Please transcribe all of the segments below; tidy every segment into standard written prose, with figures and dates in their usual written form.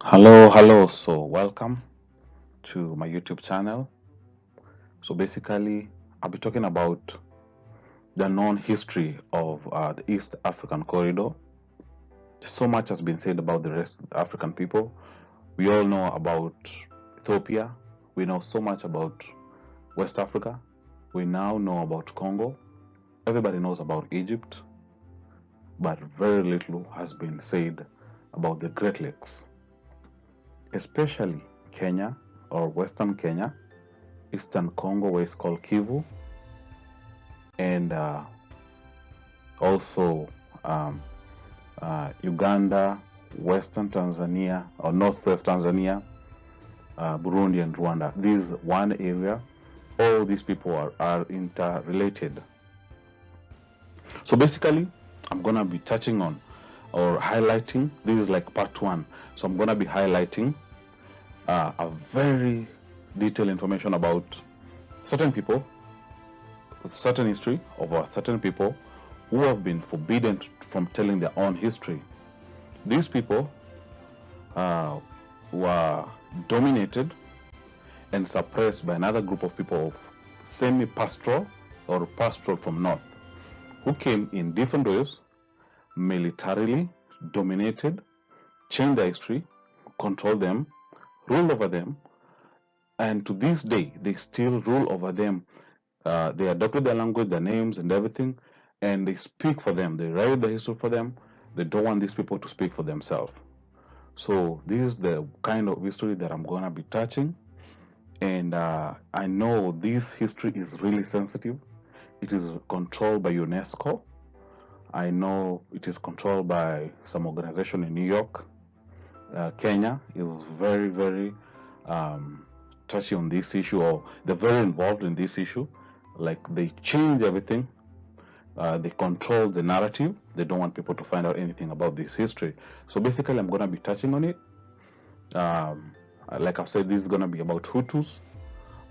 Hello. So welcome to my YouTube channel. So basically, I'll be talking about the known history of the East African corridor. So much has been said about the rest of the African people. We all know about Ethiopia. We know so much about West Africa. We now know about Congo. Everybody knows about Egypt, but very little has been said about the Great Lakes, especially Kenya or Western Kenya, Eastern Congo, where it's called Kivu, and also Uganda, Western Tanzania or Northwest Tanzania, Burundi and Rwanda. This one area, all these people are interrelated. So basically, I'm gonna be touching on or highlighting. This is like part one. So I'm gonna be highlighting a very detailed information about certain people, certain history of certain people who have been forbidden from telling their own history. These people were dominated and suppressed by another group of people of semi-pastoral or pastoral from north, who came in different ways, militarily dominated, changed their history, controlled them, ruled over them, and to this day they still rule over them. They adopted their language, their names and everything, and they speak for them. They write the history for them. They don't want these people to speak for themselves. So this is the kind of history that I'm gonna be touching, and I know this history is really sensitive. It is controlled by UNESCO. I know it is controlled by some organization in New York. Kenya is very touchy on this issue, or they're very involved in this issue. Like, they change everything. They control the narrative. They don't want people to find out anything about this history. So basically, I'm gonna be touching on it. Like I've said, this is gonna be about Hutus,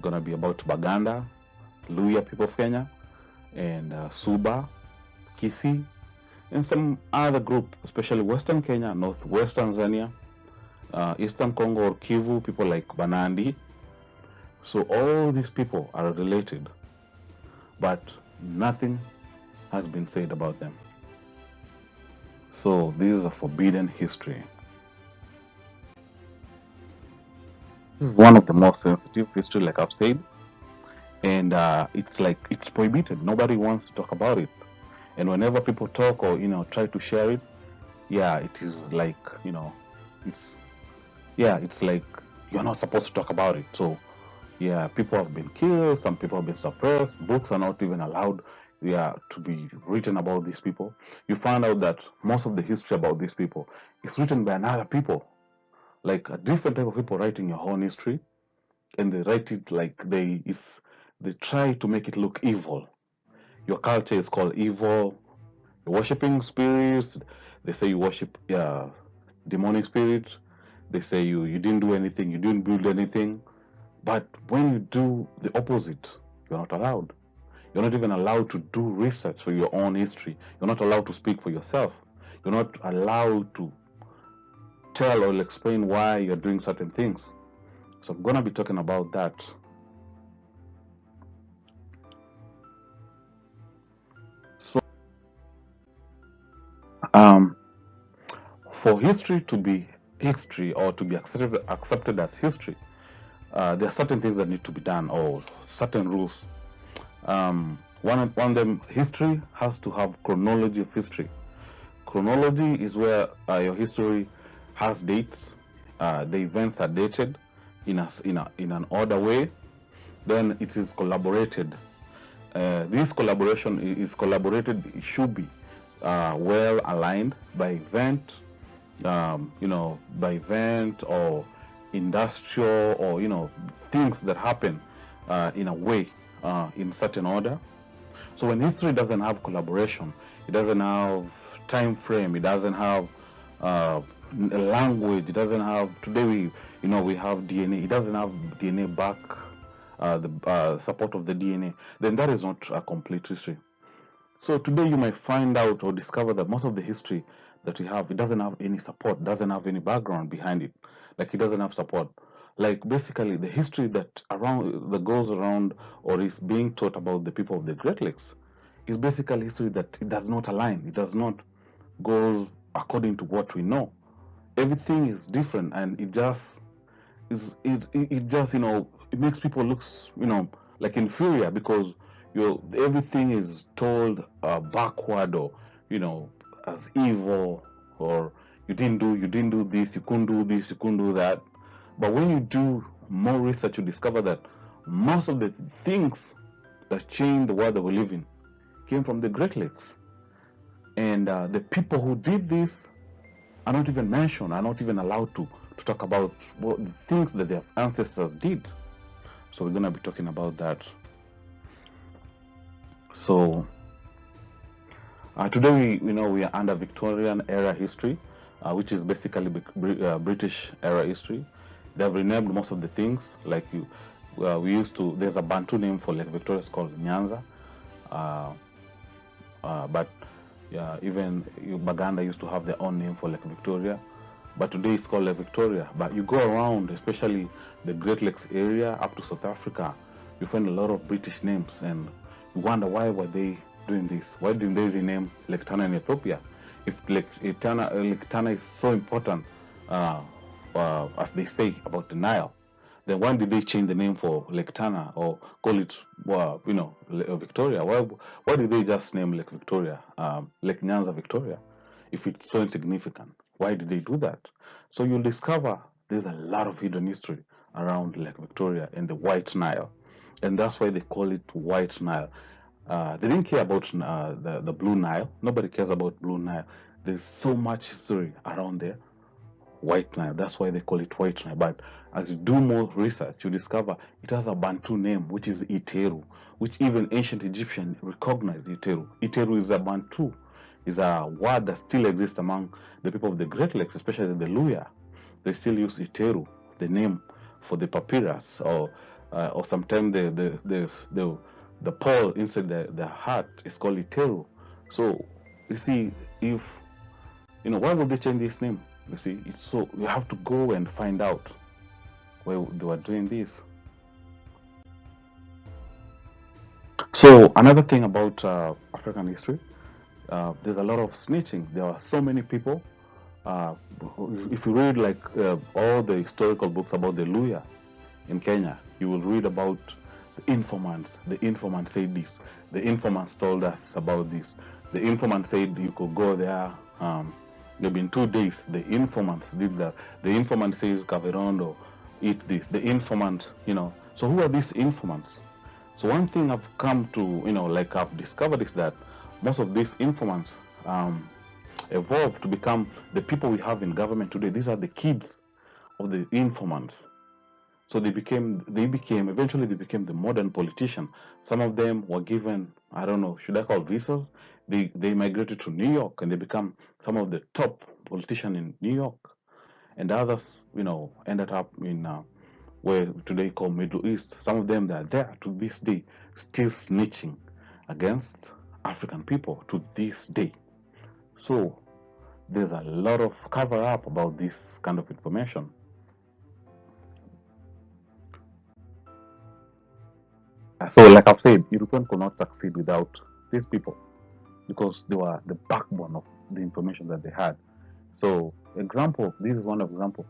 gonna be about Baganda, Luhya people of Kenya, and Suba, Kisi, and some other group, especially Western Kenya, Northwest Tanzania, Eastern Congo or Kivu, people like Banandi. So all these people are related, but nothing has been said about them. So this is a forbidden history. This is one of the most sensitive history, like I've said, and it's prohibited. Nobody wants to talk about it, and whenever people talk or try to share it, it is like it's like you're not supposed to talk about it. So people have been killed, some people have been suppressed, books are not even allowed to be written about these people. You find out that most of the history about these people is written by another people, like a different type of people writing your own history, and they write it like they try to make it look evil. Your culture is called evil. You're worshiping spirits. They say you worship demonic spirits. They say you didn't do anything, you didn't build anything. But when you do the opposite, you're not allowed. You're not even allowed to do research for your own history. You're not allowed to speak for yourself. You're not allowed to tell or explain why you're doing certain things. So I'm going to be talking about that. So for history to be history, or to be accepted as history, there are certain things that need to be done, or certain rules. One of them, history has to have chronology of history. Chronology is where your history has dates. The events are dated in an order way. Then it is collaborated. This collaboration is collaborated. It should be well aligned by event, by event or industrial, or things that happen in a way, in certain order. So when history doesn't have collaboration, it doesn't have time frame, it doesn't have language, it doesn't have, today we have DNA, it doesn't have DNA back, the support of the DNA, then that is not a complete history. So today you might find out or discover that most of the history that we have, it doesn't have any support, doesn't have any background behind it. Like it doesn't have support. Like basically the history that goes around or is being taught about the people of the Great Lakes is basically history that it does not align. It does not goes according to what we know. Everything is different, and it just it just it makes people look like inferior because everything is told backward or as evil, or you didn't do this, you couldn't do this, you couldn't do that. But when you do more research, you discover that most of the things that changed the world that we live in came from the Great Lakes, and the people who did this are not even mentioned, are not even allowed to talk about what the things that their ancestors did. So we're gonna be talking about that. So today we are under Victorian era history, which is basically British era history. They have renamed most of the things. Like we used to. There's a Bantu name for Lake Victoria. It's called Nyanza, but even Uganda used to have their own name for Lake Victoria, but today it's called Lake Victoria. But you go around, especially the Great Lakes area up to South Africa, you find a lot of British names, and you wonder why were they doing this? Why didn't they rename Lake Tana in Ethiopia? If Lake Tana is so important, as they say about the Nile, then why did they change the name for Lake Tana or call it, Victoria? Why did they just name Lake Victoria, Lake Nyanza Victoria, if it's so insignificant? Why did they do that? So you'll discover there's a lot of hidden history around Lake Victoria and the White Nile, and that's why they call it White Nile. They didn't care about the Blue Nile. Nobody cares about Blue Nile. There's so much history around there. White Nile, that's why they call it White Nile. But as you do more research, you discover it has a Bantu name, which is Iteru, which even ancient Egyptians recognized Iteru. Iteru is a Bantu, is a word that still exists among the people of the Great Lakes, especially the Luhya. They still use Iteru, the name for the papyrus, or sometimes the pole inside the heart is called Iteru. So you see, if why would they change this name? You see, so you have to go and find out why they were doing this. So another thing about African history, there's a lot of snitching. There are so many people. If you read like all the historical books about the Luhya in Kenya, you will read about the informants. The informant said this. The informants told us about this. The informant said you could go there. There have been 2 days. The informants did that. The informant says Caverondo, eat this. The informant, So who are these informants? So one thing I've come to, I've discovered is that most of these informants evolved to become the people we have in government today. These are the kids of the informants. So eventually they became the modern politician. Some of them were given, I don't know, should I call visas? They migrated to New York and they become some of the top politicians in New York. And others, ended up in where today called Middle East. Some of them that are there to this day, still snitching against African people to this day. So there's a lot of cover up about this kind of information. So, like I've said, Europeans could not succeed without these people because they were the backbone of the information that they had. So, this is one example.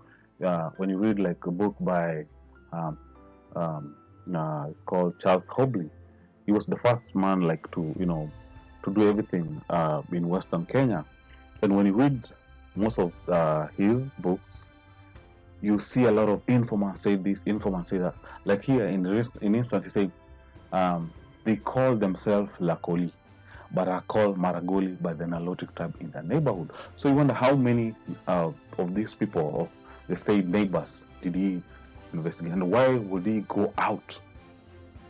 When you read like a book by, it's called Charles Hobley. He was the first man to do everything in Western Kenya. And when you read most of his books, you see a lot of informants say this, informants say that. Like here in instance, he said, they call themselves Lakoli, but are called Maragoli by the Nilotic tribe in the neighborhood. So you wonder how many of these people, of the same neighbors, did he investigate, and why would he go out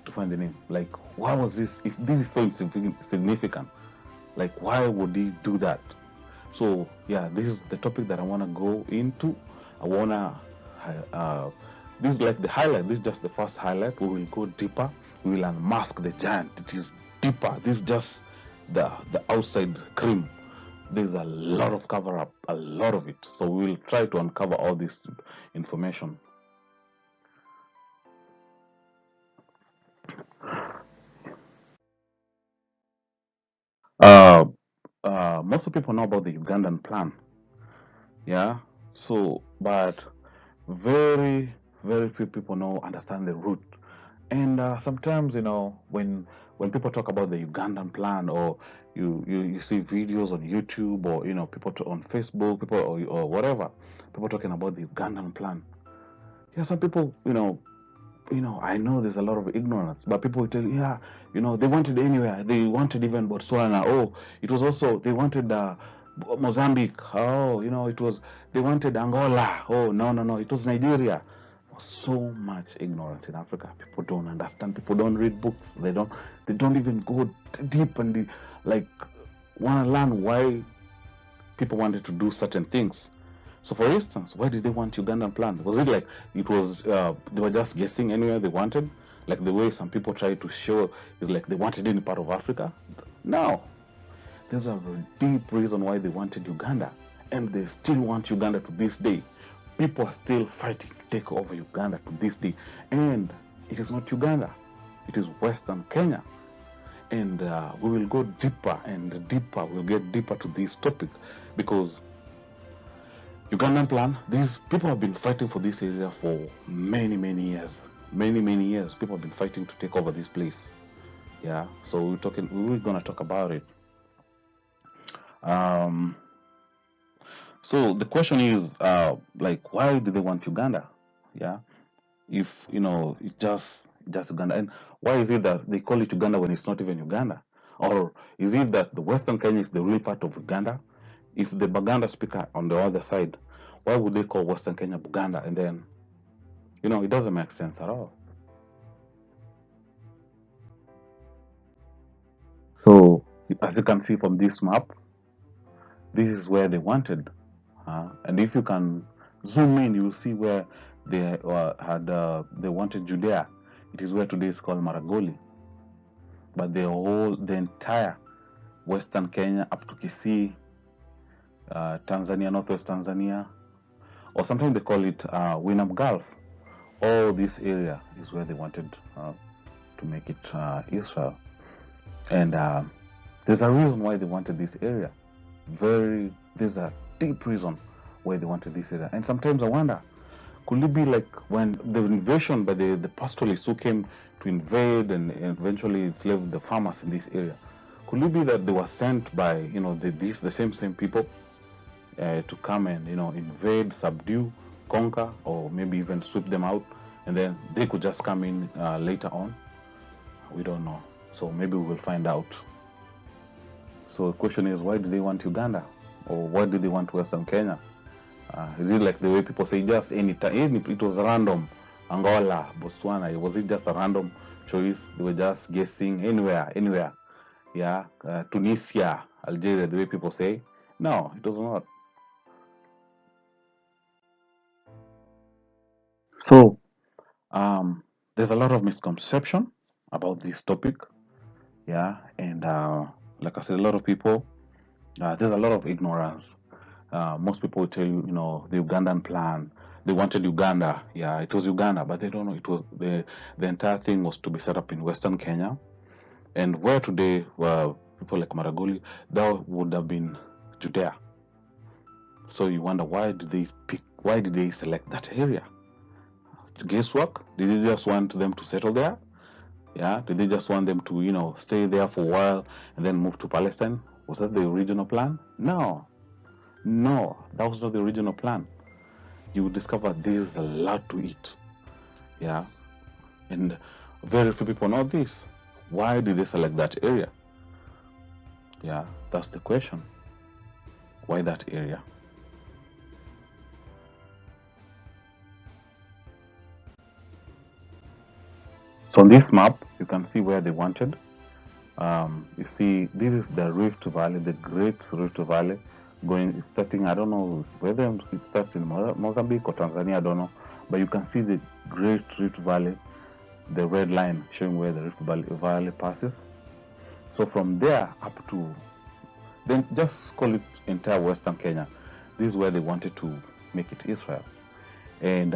to find the name? Like, why was this? If this is so insignificant, like, why would he do that? So yeah, this is the topic that I want to go into. I wanna this is like the highlight. This is just the first highlight. We will go deeper. We will unmask the giant. It is deeper. This is just the outside cream. there's a lot of cover up, a lot of it. So we will try to uncover all this information. Uh, Most of people know about the Ugandan Plan, yeah. So, but very, very few people understand the root. And sometimes, when people talk about the Ugandan Plan, or you see videos on YouTube, or people on Facebook, people or whatever, people talking about the Ugandan Plan. Yeah, some people, I know there's a lot of ignorance, but people will tell you, yeah, they wanted anywhere. They wanted even Botswana. Oh, it was also, they wanted Mozambique. Oh, they wanted Angola. Oh, no, no, no, it was Nigeria. So much ignorance in Africa. People don't understand. People don't read books. They don't even go deep and like want to learn why people wanted to do certain things. So, for instance, why did they want Ugandan plan? Was it like it was they were just guessing anywhere they wanted, like the way some people try to show is like they wanted any part of Africa? No, there's a deep reason why they wanted Uganda, and they still want Uganda to this day. People are still fighting to take over Uganda to this day, and it is not Uganda; it is Western Kenya. And we will go deeper and deeper. We'll get deeper to this topic because Ugandan plan, these people have been fighting for this area for many, many years. Many, many years. People have been fighting to take over this place. Yeah. So we're gonna talk about it. Um so the question is like why do they want Uganda? Yeah. If it just Uganda. And why is it that they call it Uganda when it's not even Uganda? Or is it that the Western Kenya is the real part of Uganda? If the Baganda speaker on the other side, why would they call Western Kenya Buganda? And then it doesn't make sense at all. So, as you can see from this map, this is where they wanted. And if you can zoom in, you will see where they wanted Judea. It is where today is called Maragoli. But the entire Western Kenya up to Kisii, Tanzania, Northwest Tanzania, or sometimes they call it Winam Gulf. All this area is where they wanted to make it Israel. And there's a reason why they wanted this area. There's a deep reason why they wanted this area. And sometimes I wonder, could it be like when the invasion by the pastoralists who came to invade and eventually enslaved the farmers in this area? Could it be that they were sent by the same people to come and invade, subdue, conquer, or maybe even sweep them out, and then they could just come in later on? We don't know. So maybe we will find out. So the question is, why do they want Uganda? Or why do they want Western Kenya? Is it like the way people say, just any time? It was random. Angola, Botswana, was it just a random choice? They were just guessing anywhere. Yeah, Tunisia, Algeria, the way people say. No, it was not. So there's a lot of misconception about this topic. Yeah, and like I said, a lot of people, there's a lot of ignorance. Most people will tell you, the Ugandan plan. They wanted Uganda. Yeah, it was Uganda, but they don't know it was the entire thing was to be set up in Western Kenya, and where today people like Maragoli, that would have been Judea. So you wonder why did they pick? Why did they select that area? Guesswork? Did they just want them to settle there? Yeah. Did they just want them to stay there for a while and then move to Palestine? Was that the original plan? No, no, that was not the original plan. You will discover there's a lot to it. Yeah. And very few people know this. Why did they select that area? Yeah, that's the question. Why that area? So on this map, you can see where they wanted. You see, this is the Rift Valley, the Great Rift Valley, starting. I don't know whether it starts in Mozambique or Tanzania. I don't know, but you can see the Great Rift Valley, the red line showing where the Rift Valley passes. So from there up to then just call it entire Western Kenya. This is where they wanted to make it Israel. And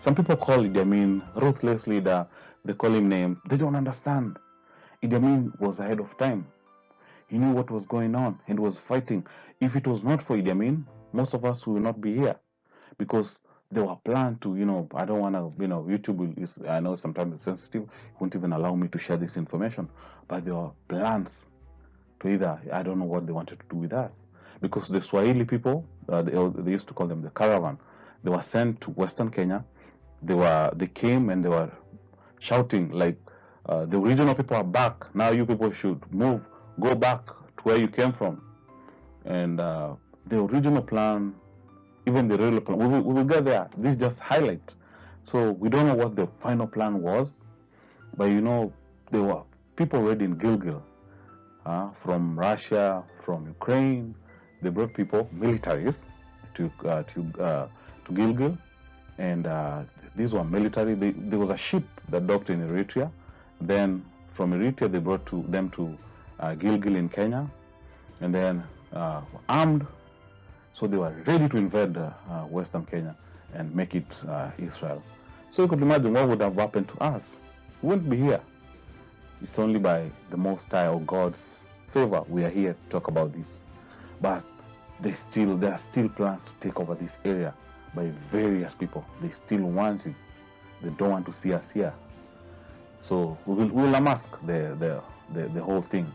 some people call Idi Amin ruthless leader. They call him name. They don't understand. Idi Amin was ahead of time. He knew what was going on and was fighting. If it was not for Idi Amin, most of us will not be here, because they were planned to, I don't want to, YouTube is, I know sometimes it's sensitive, it won't even allow me to share this information, but there were plans to either, I don't know what they wanted to do with us, because the Swahili people, they used to call them the caravan, they were sent to Western Kenya. They came and they were shouting like, the regional people are back, now you people should move, go back to where you came from. And the original plan, even the real plan, we will get there. This just highlight. So we don't know what the final plan was, but there were people already in Gilgil, from Russia, from Ukraine. They brought people, militaries, to Gilgil, and these were military. There was a ship that docked in Eritrea. Then from Eritrea, they brought them to Gilgil in Kenya, and then armed. So they were ready to invade Western Kenya and make it Israel. So you could imagine what would have happened to us. We wouldn't be here. It's only by the Most High or God's favor we are here to talk about this. But there are still plans to take over this area by various people. They still want it. They don't want to see us here. So we will unmask the whole thing.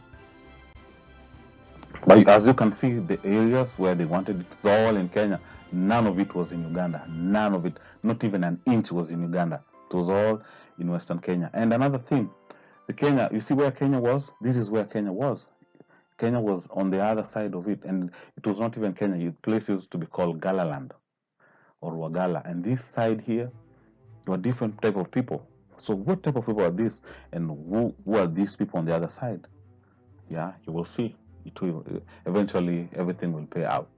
But as you can see, the areas where they wanted it's all in Kenya. None of it was in Uganda. None of it, not even an inch was in Uganda. It was all in Western Kenya. And another thing, you see where Kenya was? This is where Kenya was. Kenya was on the other side of it, and it was not even Kenya. The place used to be called Galaland or Wagala. And this side here, there were different type of people. So what type of people are these, and who are these people on the other side? Yeah, you will see. It will eventually, everything will pay out.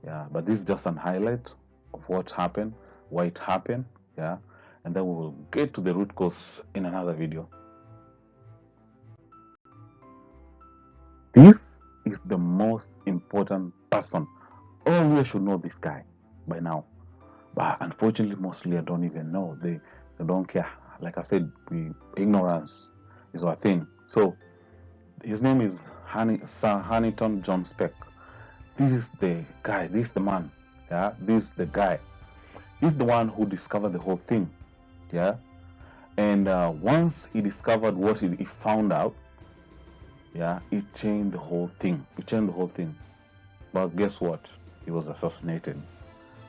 Yeah, but this is just an highlight of what happened, why it happened. Yeah, and then we will get to the root cause in another video. This is the most important person. All we should know this guy by now, but unfortunately, mostly I don't even know. They don't care. Like I said, ignorance is our thing. So his name is Sir Huntington John Speck. This is the guy. This is the man. Yeah, this is the guy. He's the one who discovered the whole thing. Yeah, and once he discovered what he found out, yeah, it changed the whole thing. But guess what? He was assassinated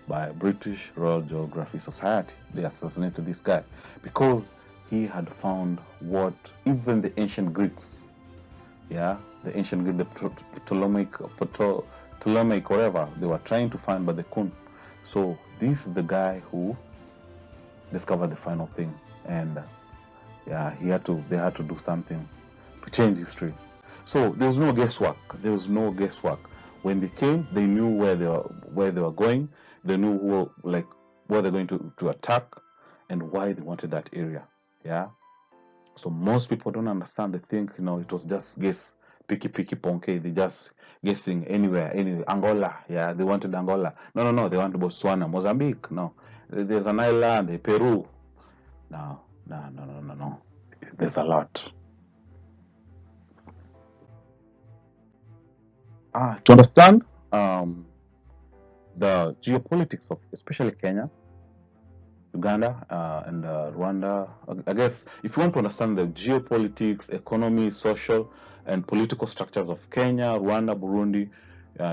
by British Royal Geography Society. They assassinated this guy because he had found what even the ancient Greeks, the Ptolemaic, whatever, they were trying to find, but they couldn't. So this is the guy who discovered the final thing, and they had to do something to change history. So there was no guesswork. When they came, they knew where they were going. They knew where they're going to attack and why they wanted that area. Yeah. So most people don't understand. They think it was just guess, picky ponke. They just guessing anywhere. Angola. Yeah, they wanted Angola. No. They wanted Botswana, Mozambique. No, there's an island, Peru. No. There's a lot. To understand the geopolitics of especially Kenya, Uganda, and Rwanda, I guess if you want to understand the geopolitics, economy, social, and political structures of Kenya, Rwanda, Burundi,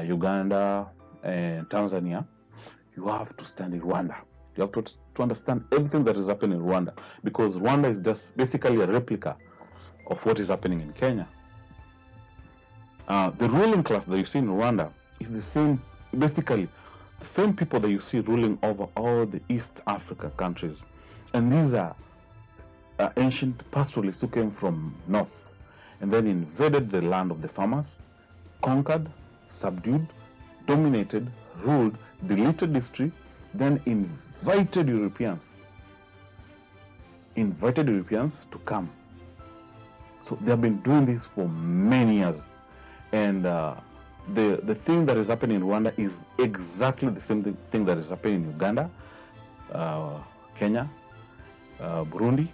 Uganda, and Tanzania, you have to study Rwanda. You have to understand everything that is happening in Rwanda, because Rwanda is just basically a replica of what is happening in Kenya. The ruling class that you see in Rwanda is the same, basically the same people that you see ruling over all the East Africa countries. And these are ancient pastoralists who came from north and then invaded the land of the farmers, conquered, subdued, dominated, ruled, deleted history, then invited Europeans to come. So they have been doing this for many years. And the thing that is happening in Rwanda is exactly the same thing that is happening in Uganda, Kenya, Burundi.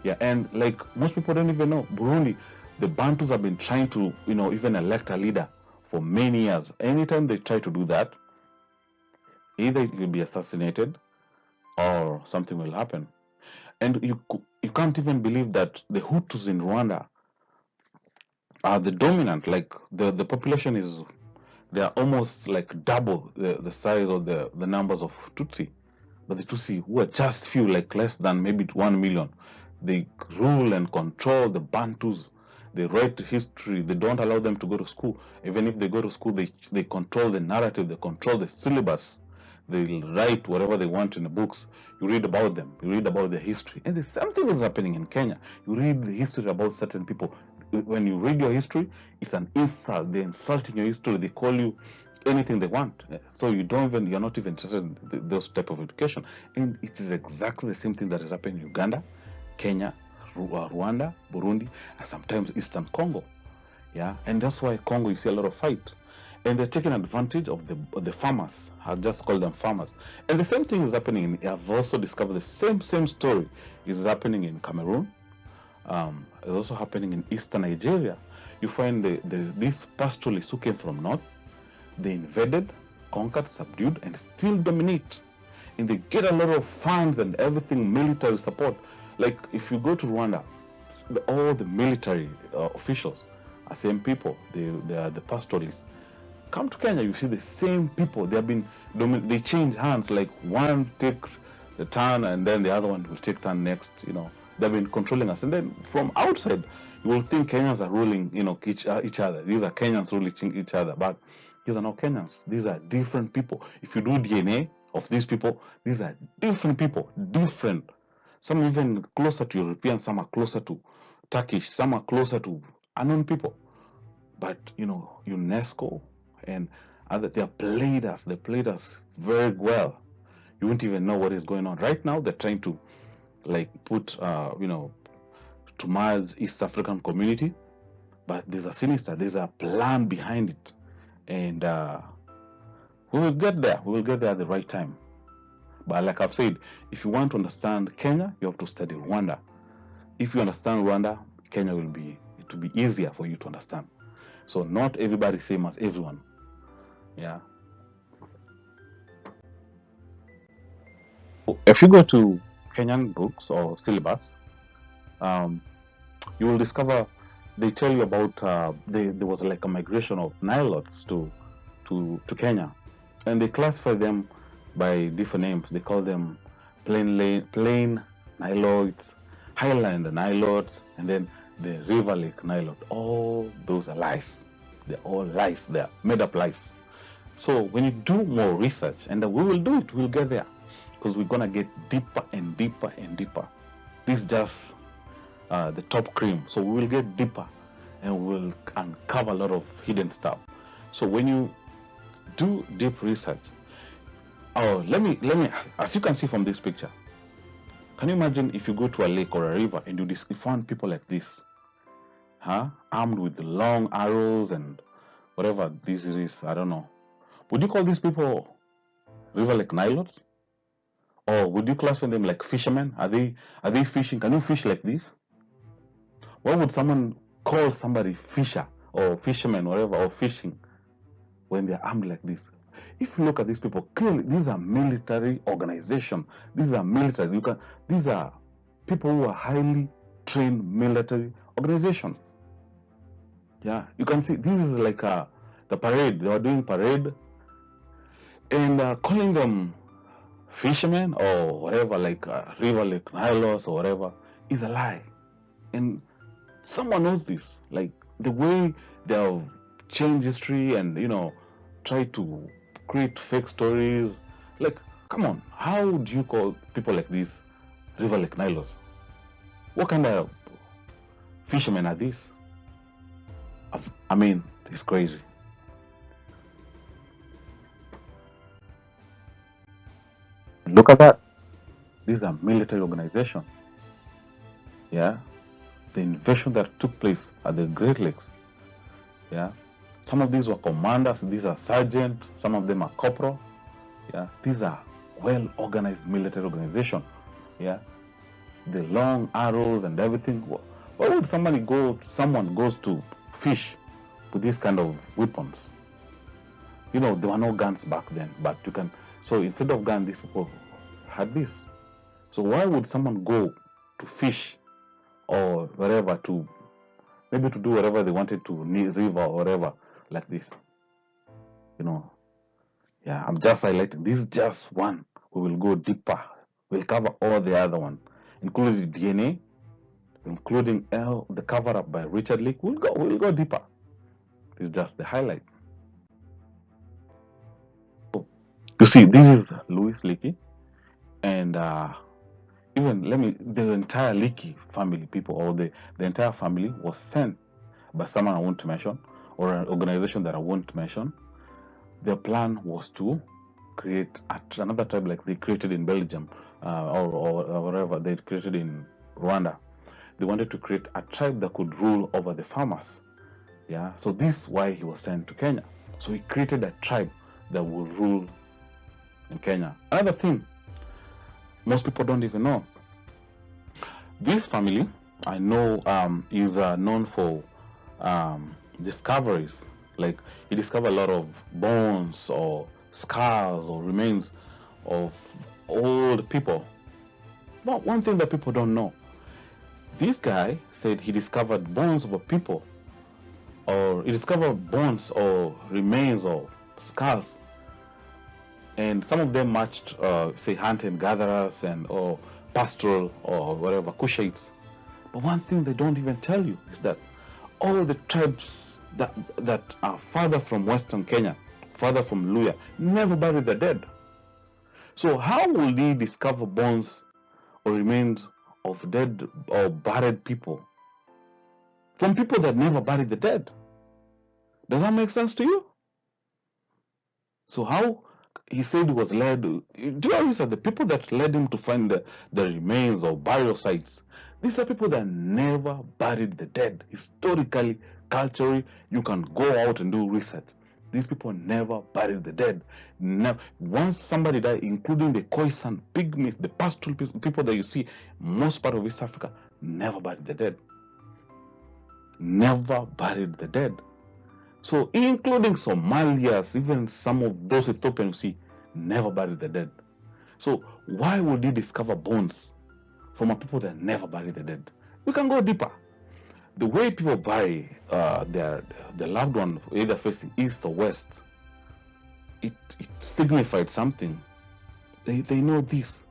Yeah, and like most people don't even know, Burundi, the Bantus have been trying to, even elect a leader for many years. Anytime they try to do that, either it will be assassinated or something will happen. And you can't even believe that the Hutus in Rwanda are the dominant. Like the population is, they are almost like double the size of the numbers of Tutsi. But the Tutsi, who are just few, like less than maybe 1 million, they rule and control the Bantus. They write history. They don't allow them to go to school. Even if they go to school, they control the narrative. They control the syllabus. They write whatever they want in the books. You read about them. You read about their history. And the same thing is happening in Kenya. You read the history about certain people. When you read your history, it's an insult. They're insulting your history. They call you anything they want. So you're not even interested in those type of education. And it is exactly the same thing that is happening in Uganda, Kenya, Rwanda, Burundi, and sometimes Eastern Congo. Yeah, and that's why Congo, you see a lot of fight. And they're taking advantage of the farmers. I just call them farmers. And the same thing is happening. I've also discovered the same story is happening in Cameroon. It's also happening in Eastern Nigeria. You find these pastoralists who came from north. They invaded, conquered, subdued, and still dominate. And they get a lot of funds and everything, military support. Like if you go to Rwanda, all the military officials are same people. They are the pastoralists. Come to Kenya, you see the same people. They change hands. Like one take the turn, and then the other one will take turn next. They've been controlling us. And then from outside, you will think Kenyans are ruling, each other. These are Kenyans ruling each other, but these are not Kenyans. These are different people. If you do DNA of these people, these are different people. Different. Some even closer to European, some are closer to Turkish, some are closer to unknown people. But UNESCO and other, they played us very well. You won't even know what is going on. Right now they're trying to put to merge East African community, but there's a plan behind it. And we will get there. We will get there at the right time. But like I've said, if you want to understand Kenya, you have to study Rwanda. If you understand Rwanda, Kenya it will be easier for you to understand. So not everybody same as everyone. Yeah. If you go to Kenyan books or syllabus, you will discover they tell you about there was like a migration of Nilotes to Kenya, and they classify them by different names. They call them plain Nilotes, highland Nilotes, and then the river lake Nilote. All those are lies. They're all lies. They're made up lies. So when you do more research, and we will do it, we'll get there, because we're gonna get deeper and deeper and deeper. This is just the top cream. So we will get deeper and we'll uncover a lot of hidden stuff. So when you do deep research, let me, as you can see from this picture, can you imagine if you go to a lake or a river and you find people like this, armed with long arrows and whatever this is, I don't know. Would you call these people river lake Nilotes? Or would you classify them like fishermen? Are they fishing? Can you fish like this? Why would someone call somebody fisher or fisherman, whatever, or fishing when they're armed like this? If you look at these people, clearly these are military organization. These are military. These are people who are highly trained military organization. Yeah, you can see this is like the parade. They were doing parade, and calling them fishermen or whatever, like river lake Nilos or whatever, is a lie. And someone knows this, like the way they have changed history and try to create fake stories. Like, come on, how do you call people like this river lake Nilos? What kind of fishermen are these? I mean, it's crazy. Look at that. These are military organizations. Yeah, the invasion that took place at the Great Lakes. Yeah, Some of these were commanders, these are sergeants, some of them are corporal. Yeah, these are well-organized military organization. Yeah, the long arrows and everything. Why would someone goes to fish with these kind of weapons? You know, there were no guns back then, but you can. So instead of gun, these people had this. So why would someone go to fish or wherever to maybe to do whatever they wanted to, river or whatever like this? You know, yeah, I'm just highlighting. This is just one. We will go deeper. We'll cover all the other one, including DNA, including the cover up by Richard Leake. We'll go deeper. This is just the highlight. So, you see, this is Louis Leakey, and even the entire Leakey family, people, or the entire family was sent by someone I won't mention, or an organization that I won't mention. Their plan was to create another tribe like they created in Belgium, or wherever they created in Rwanda. They wanted to create a tribe that could rule over the farmers. Yeah, so this is why he was sent to Kenya. So he created a tribe that would rule in Kenya. Another thing most people don't even know. This family, I know, is known for discoveries. Like he discovered a lot of bones or scars or remains of old people. But one thing that people don't know, this guy said he discovered bones of a people, or he discovered bones or remains or scars, and some of them matched, say, hunt and gatherers and or pastoral or whatever Cushites. But one thing they don't even tell you is that all the tribes that are farther from Western Kenya, farther from Luhya, never buried the dead. So how will they discover bones or remains of dead or buried people from people that never buried the dead? Does that make sense to you? So how he said he was led? Do you know the people that led him to find the remains or burial sites? These are people that never buried the dead. Historically, culturally, you can go out and do research. These people never buried the dead. Never. Once somebody died, including the Khoisan, Pygmies, the pastoral people that you see most part of East Africa, never buried the dead. Never buried the dead. So including Somalians, even some of those Ethiopians you see, never buried the dead. So why would they discover bones from a people that never buried the dead? We can go deeper. The way people bury their loved one, either facing east or west, it signified something. They know this.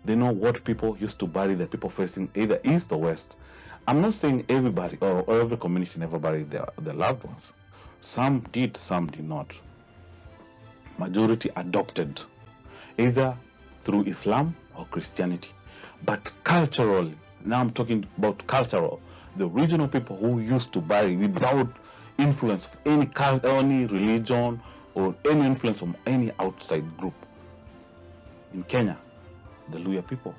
They know what people used to bury the people facing either east or west. I'm not saying everybody or every community never buried their loved ones. Some did, some did not. Majority adopted either through Islam or Christianity. But culturally, now I'm talking about cultural, the original people who used to bury without influence of any religion or any influence from any outside group. In Kenya, the Luhya people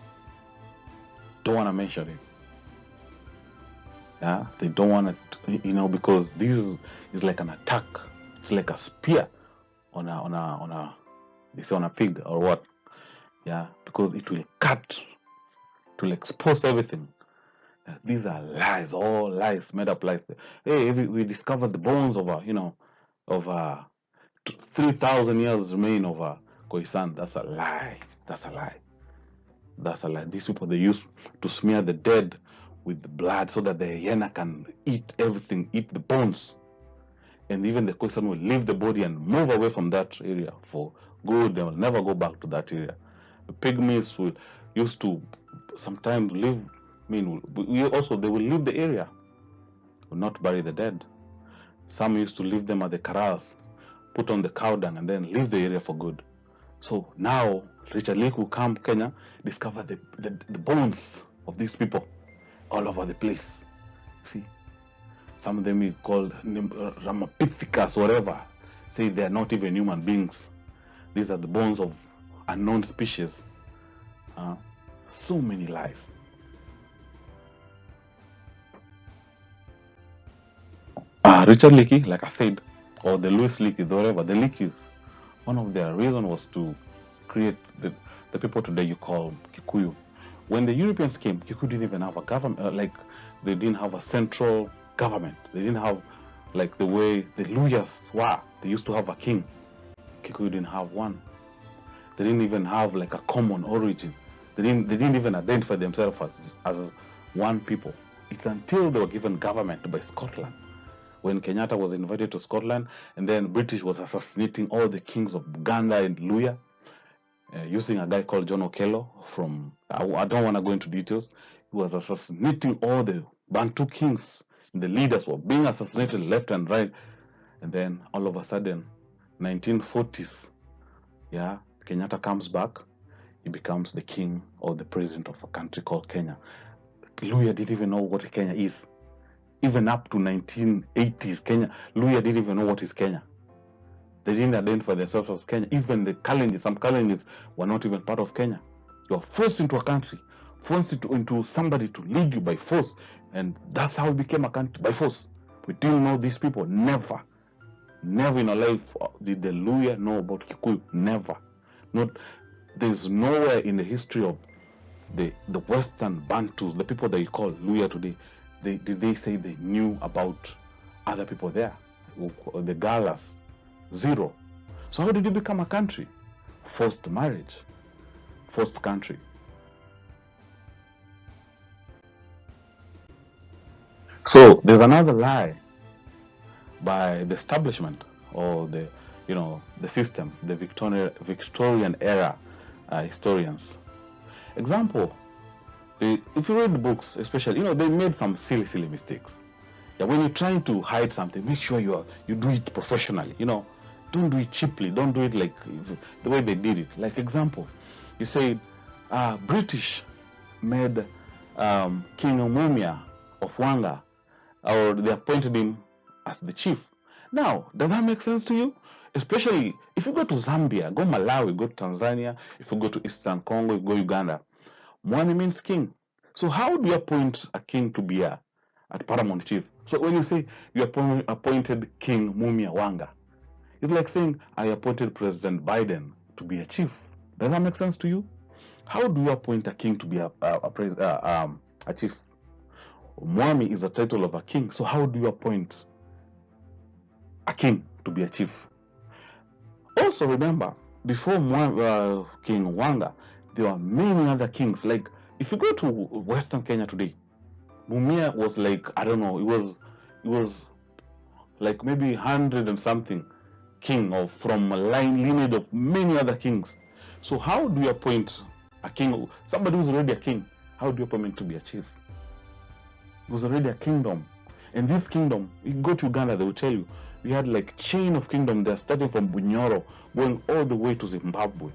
don't want to mention it. Yeah, they don't want it, because this is like an attack. It's like a spear on a pig or what? Yeah, because it will cut, it will expose everything. These are lies, all lies, made up lies. Hey, we discovered the bones of 3,000 years remain of Khoisan. That's a lie. That's a lie. That's a lie. These people, they used to smear the dead with the blood so that the hyena can eat everything, eat the bones. And even the Khoisan will leave the body and move away from that area for good. They will never go back to that area. The pygmies used to sometimes live. They will leave the area, will not bury the dead. Some used to leave them at the corrals, put on the cow dung, and then leave the area for good. So now Richard Leake will come to Kenya, discover the bones of these people all over the place. See, some of them we call Ramapithecus, whatever. Say they are not even human beings. These are the bones of unknown species. So many lies. Richard Leakey, like I said, or the Louis Leakey, whatever, the Leakeys, one of their reasons was to create the people today you call Kikuyu. When the Europeans came, Kikuyu didn't even have a government, like they didn't have a central government. They didn't have like the way the Luhyas were. They used to have a king. Kikuyu didn't have one. They didn't even have like a common origin. They didn't even identify themselves as one people. It's until they were given government by Scotland. When Kenyatta was invited to Scotland, and then British was assassinating all the kings of Uganda and Luhya, using a guy called John Okello from, I don't want to go into details. He was assassinating all the Bantu kings. The leaders were being assassinated left and right. And then all of a sudden, 1940s, yeah, Kenyatta comes back. He becomes the king or the president of a country called Kenya. Luhya didn't even know what Kenya is. Even up to 1980s, Luhya didn't even know what is Kenya. They didn't identify themselves as Kenya. Even the Kalenjins, some Kalenjins were not even part of Kenya. You are forced into a country, forced into somebody to lead you by force. And that's how we became a country, by force. We didn't know these people. Never in our life did the Luhya know about Kikuyu. Never. There's nowhere in the history of the Western Bantus, the people that you call Luhya today, did they say they knew about other people there? The Galas. Zero. So how did you become a country? Forced marriage. Forced country. So there's another lie by the establishment or the system, the Victorian era historians. Example, if you read books, especially, they made some silly mistakes. Yeah, when you're trying to hide something, make sure you do it professionally. Don't do it cheaply. Don't do it like the way they did it. Like example, you say British made King Mumia of Wanga, or they appointed him as the chief. Now, does that make sense to you? Especially if you go to Zambia, go Malawi, go to Tanzania, if you go to Eastern Congo, you go Uganda, Mwani means king. So how do you appoint a king to be a paramount chief? So when you say you appointed King Mumia Wanga, it's like saying I appointed President Biden to be a chief. Does that make sense to you? How do you appoint a king to be a chief? Mwami is the title of a king. So how do you appoint a king to be a chief? Also remember, before King Wanga, there were many other kings. Like if you go to Western Kenya today, Mumia was like, I don't know, it was like maybe 100 and something king from a lineage of many other kings. So how do you appoint a king, somebody who's already a king? How do you appoint him to be a chief? It was already a kingdom. And this kingdom, you go to Uganda, they will tell you, we had like chain of kingdom there, starting from Bunyoro, going all the way to Zimbabwe,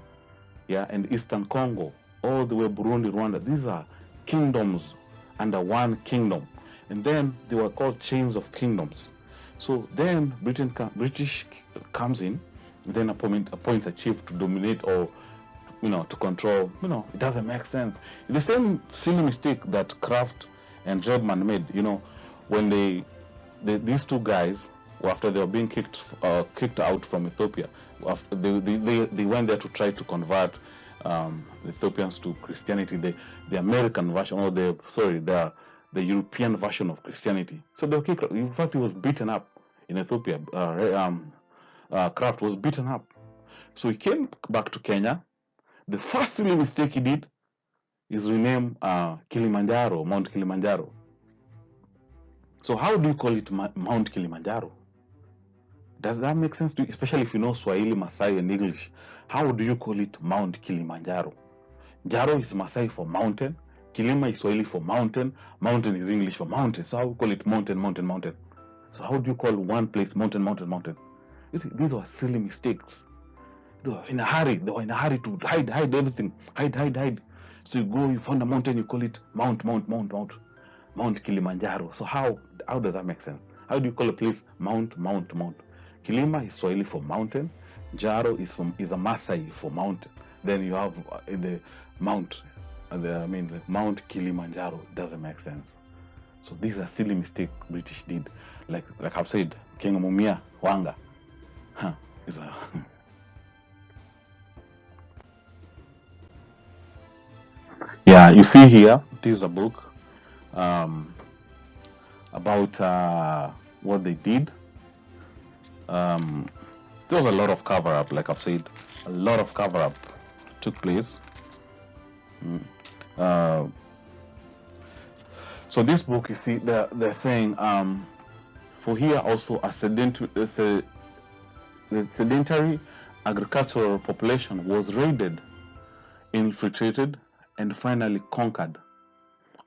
yeah, and Eastern Congo, all the way Burundi, Rwanda. These are kingdoms under one kingdom. And then they were called chains of kingdoms. So then British comes in, then appoints a chief to dominate or to control. It doesn't make sense. It's the same silly mistake that Kraft and Redman made. When these two guys, after they were being kicked out from Ethiopia, after they went there to try to convert the Ethiopians to Christianity, the American version, or the European version of Christianity. So they were kicked out. In fact, he was beaten up in Ethiopia. Kraft was beaten up. So he came back to Kenya. The first silly mistake he did is rename Kilimanjaro, Mount Kilimanjaro. So how do you call it Mount Kilimanjaro? Does that make sense to you? Especially if you know Swahili, Maasai, and English. How do you call it Mount Kilimanjaro? Jaro is Maasai for mountain. Kilima is Swahili for mountain. Mountain is English for mountain. So how do you call it mountain? So how do you call one place mountain? You see, these were silly mistakes. They were in a hurry to hide everything. Hide. So you find a mountain, you call it Mount Kilimanjaro. So how does that make sense? How do you call a place Mount? Kilima is Swahili for mountain. Jaro is a Maasai for mountain. Then you have the Mount, the Mount Kilimanjaro. Doesn't make sense. So these are silly mistakes British did. like I've said, King Mumia Wanga. Huh, is a yeah. You see here, this is a book um, about what they did. There was a lot of cover up, like I've said, a lot of cover up took place. Uh, so this book, you see, they're saying for here also the sedentary agricultural population was raided, infiltrated, and finally conquered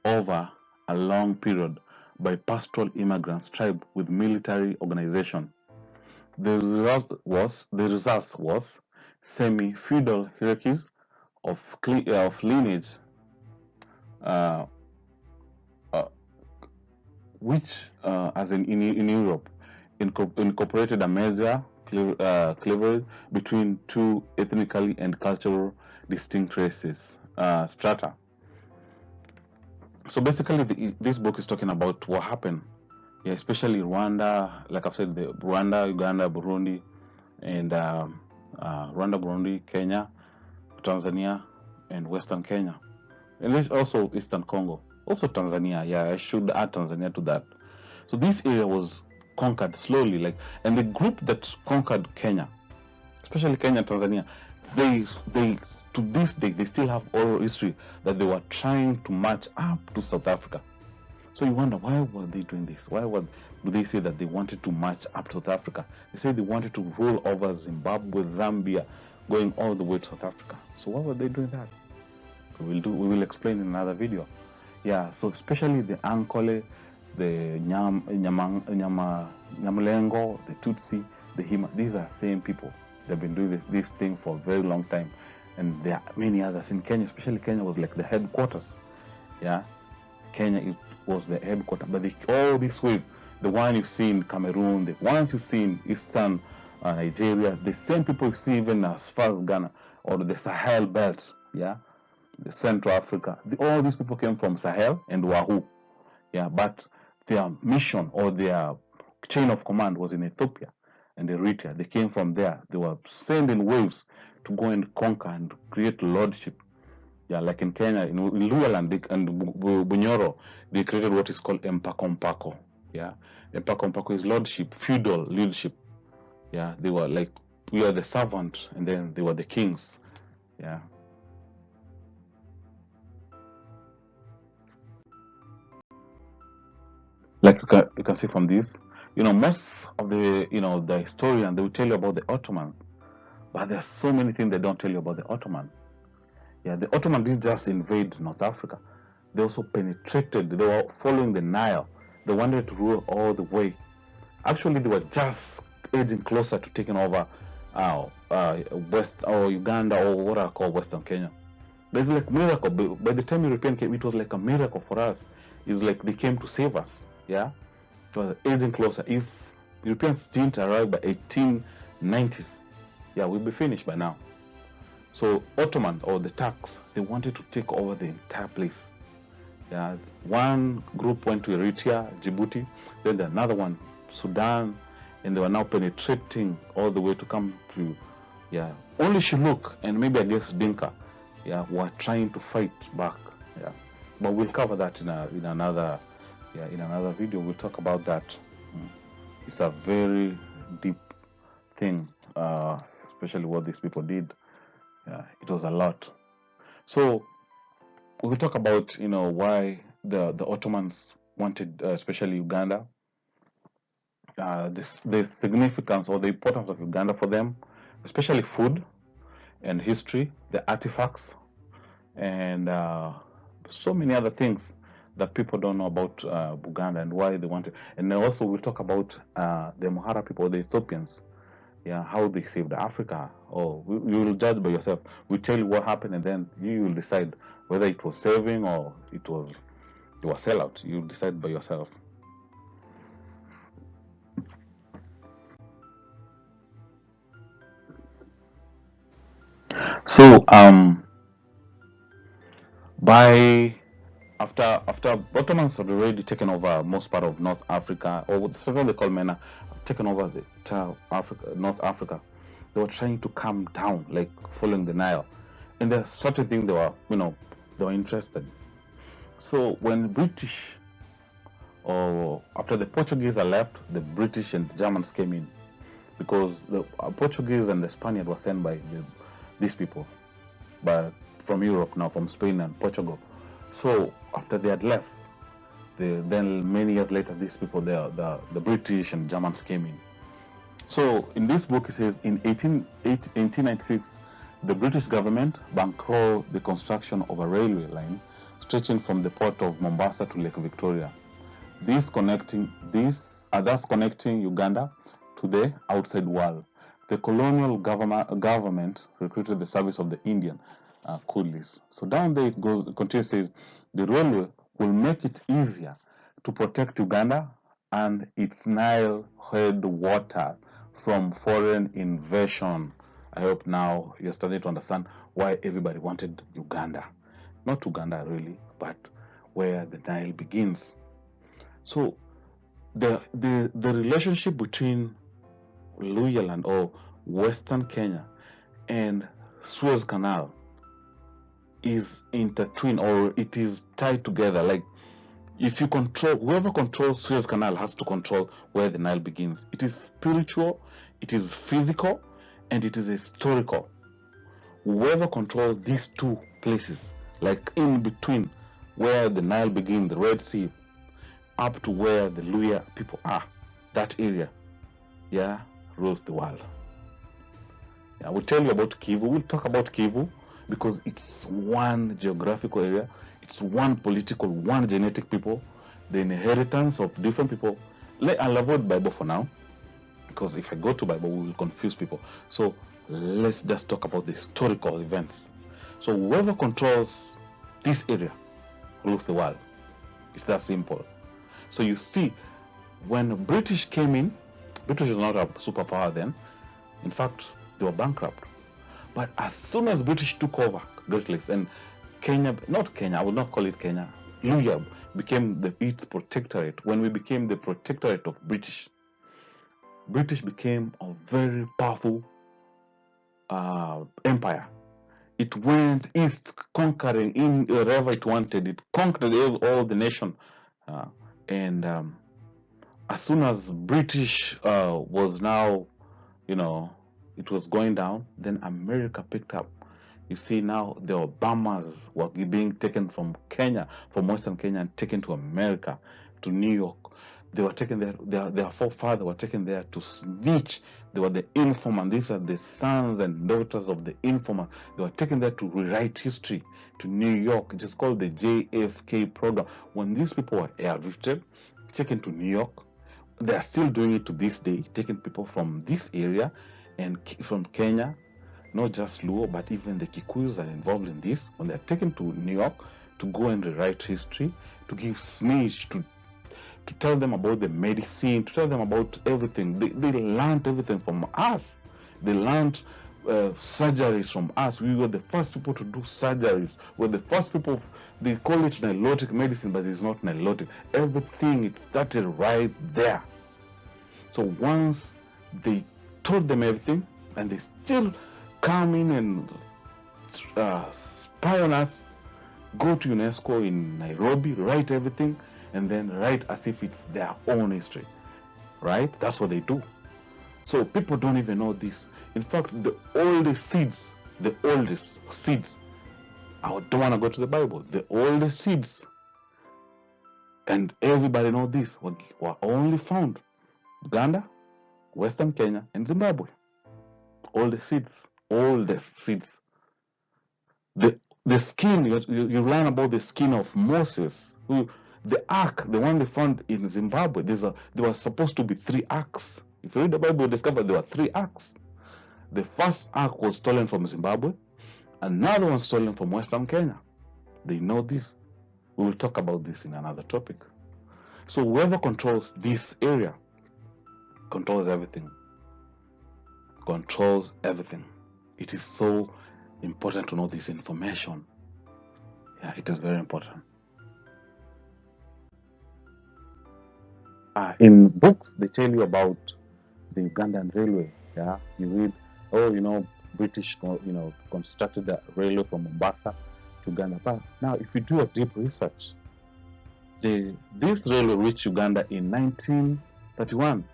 over a long period by pastoral immigrants tribe with military organization. The result was semi-feudal hierarchies of lineage, uh, uh, which, as in Europe, incorporated a major cleavage between two ethnically and culturally distinct races, strata. So basically, this book is talking about what happened, yeah, especially Rwanda, like I've said, the Rwanda, Uganda, Burundi, and Rwanda, Burundi, Kenya, Tanzania, and Western Kenya, and there's also Eastern Congo, also Tanzania. Yeah, I should add Tanzania to that. So this area was conquered slowly, and the group that conquered Kenya, especially Kenya, Tanzania, they to this day they still have oral history that they were trying to march up to South Africa. So you wonder, why were they doing this? Do they say that they wanted to march up to South Africa? They say they wanted to roll over Zimbabwe, Zambia, going all the way to South Africa. So why were they doing that? We will explain in another video. Yeah, so especially the Ankole, the Nyamlengo, the Tutsi, the Hima, these are same people. They've been doing this thing for a very long time. And there are many others in Kenya, especially Kenya was like the headquarters. Yeah, Kenya it was the headquarters. But all this wave, the one you see in Cameroon, the ones you see in Eastern Nigeria, the same people you see even as far as Ghana or the Sahel belt, yeah, the Central Africa. All these people came from Sahel and Wahoo, yeah, but their mission or their chain of command was in Ethiopia and Eritrea. They came from there. They were sent in waves to go and conquer and create lordship. Yeah, like in Kenya, in Luhya and Bunyoro, they created what is called Mpakompako. Yeah, Mpakompako is lordship, feudal leadership. Yeah, they were like, we are the servant, and then they were the kings. Yeah. Like you can see from this, most of the historian, they will tell you about the Ottomans, but there are so many things they don't tell you about the Ottoman. Yeah, the Ottoman didn't just invade North Africa. They also penetrated. They were following the Nile. They wanted to rule all the way. Actually, they were just edging closer to taking over West or Uganda or what I call Western Kenya. There's like miracle. By the time European came, it was like a miracle for us. It's like they came to save us. Yeah, it was edging closer. If Europeans didn't arrive by 1890s, yeah, we'd be finished by now. So Ottoman or the Turks, they wanted to take over the entire place. Yeah, one group went to Eritrea, Djibouti, then another one, Sudan, and they were now penetrating all the way to come to, yeah, only Shilluk and maybe I guess Dinka, yeah, were trying to fight back. Yeah, but we'll cover that in another video. We'll talk about that. It's a very deep thing, especially what these people did. Yeah, it was a lot. So we will talk about why the Ottomans wanted, especially Uganda, the significance or the importance of Uganda for them, especially food and history, the artifacts, and so many other things that people don't know about Uganda and why they wanted. And then also we'll talk about the Amhara people, the Ethiopians, yeah, how they saved Africa. Or you will judge by yourself. We tell you what happened, and then you will decide whether it was saving or it was sellout. You decide by yourself. So by after Ottomans had already taken over most part of North Africa, or what they call MENA, taken over the entire Africa, North Africa, they were trying to come down, like following the Nile, and there's certain things they were interested. So when British, or after the Portuguese are left, the British and the Germans came in, because the Portuguese and the Spaniard were sent by these people, but from Europe now, from Spain and Portugal. So after they had left, then many years later, these people, the British and Germans came in. So in this book, it says in 1896, the British government bankrolled the construction of a railway line stretching from the port of Mombasa to Lake Victoria. Thus connecting Uganda to the outside world. The colonial government recruited the service of the Indian coolies. So down there it continues, says the railway will make it easier to protect Uganda and its Nile headwater from foreign invasion. I hope now you're starting to understand why everybody wanted Uganda. Not Uganda really, but where the Nile begins. So the relationship between Luhya land, or Western Kenya, and Suez Canal is intertwined, or it is tied together. Like, if you whoever controls Suez Canal has to control where the Nile begins. It is spiritual, it is physical, and it is historical. Whoever controls these two places, like in between where the Nile begins, the Red Sea, up to where the Luhya people are, that area, rules the world. I will tell you about Kivu. We'll talk about Kivu because it's one geographical area, it's one political, one genetic people, the inheritance of different people. I'll avoid Bible for now, because if I go to Bible, we will confuse people. So let's just talk about the historical events. So whoever controls this area rules the world. It's that simple. So you see, when British came in, British was not a superpower then. In fact, they were bankrupt. But as soon as British took over Great Lakes, and Kenya, not Kenya, I would not call it Kenya, Luhya became its protectorate. When we became the protectorate of British, British became a very powerful empire. It went east, conquering in wherever it wanted. It conquered all the nation. And as soon as British was now, it was going down, then America picked up. You see, now the Obamas were being taken from Kenya, from Western Kenya, and taken to America, to New York. They were taken there, their forefathers were taken there to snitch. They were the informant. These are the sons and daughters of the informant. They were taken there to rewrite history, to New York. It is called the JFK program. When these people were airlifted, taken to New York, they are still doing it to this day, taking people from this area and from Kenya, not just Luo, but even the Kikuyus are involved in this. When they're taken to New York to go and rewrite history, to give snitch, to tell them about the medicine, to tell them about everything. They learned everything from us. They learned surgeries from us. We were the first people to do surgeries. We're the first people, they call it nilotic medicine, but it's not nilotic. Everything, it started right there. So once they told them everything, and they still come in and spy on us, go to UNESCO in Nairobi, write everything, and then write as if it's their own history, right? That's what they do. So people don't even know this. In fact, the oldest seeds, I don't want to go to the Bible, the oldest seeds, and everybody knows this, were only found Uganda, Western Kenya, and Zimbabwe. Oldest seeds. The skin, you learn about the skin of Moses, the ark, the one they found in Zimbabwe. There were supposed to be 3 arks. If you read the Bible, you discover there were 3 arks. The first ark was stolen from Zimbabwe, another one stolen from Western Kenya. They know this. We will talk about this in another topic. So whoever controls this area controls everything. It is so important to know this information. Yeah, it is very important. In books, they tell you about the Ugandan railway. Yeah, you read, oh, British, constructed the railway from Mombasa to Uganda. But now, if you do a deep research, this railway reached Uganda in 1931,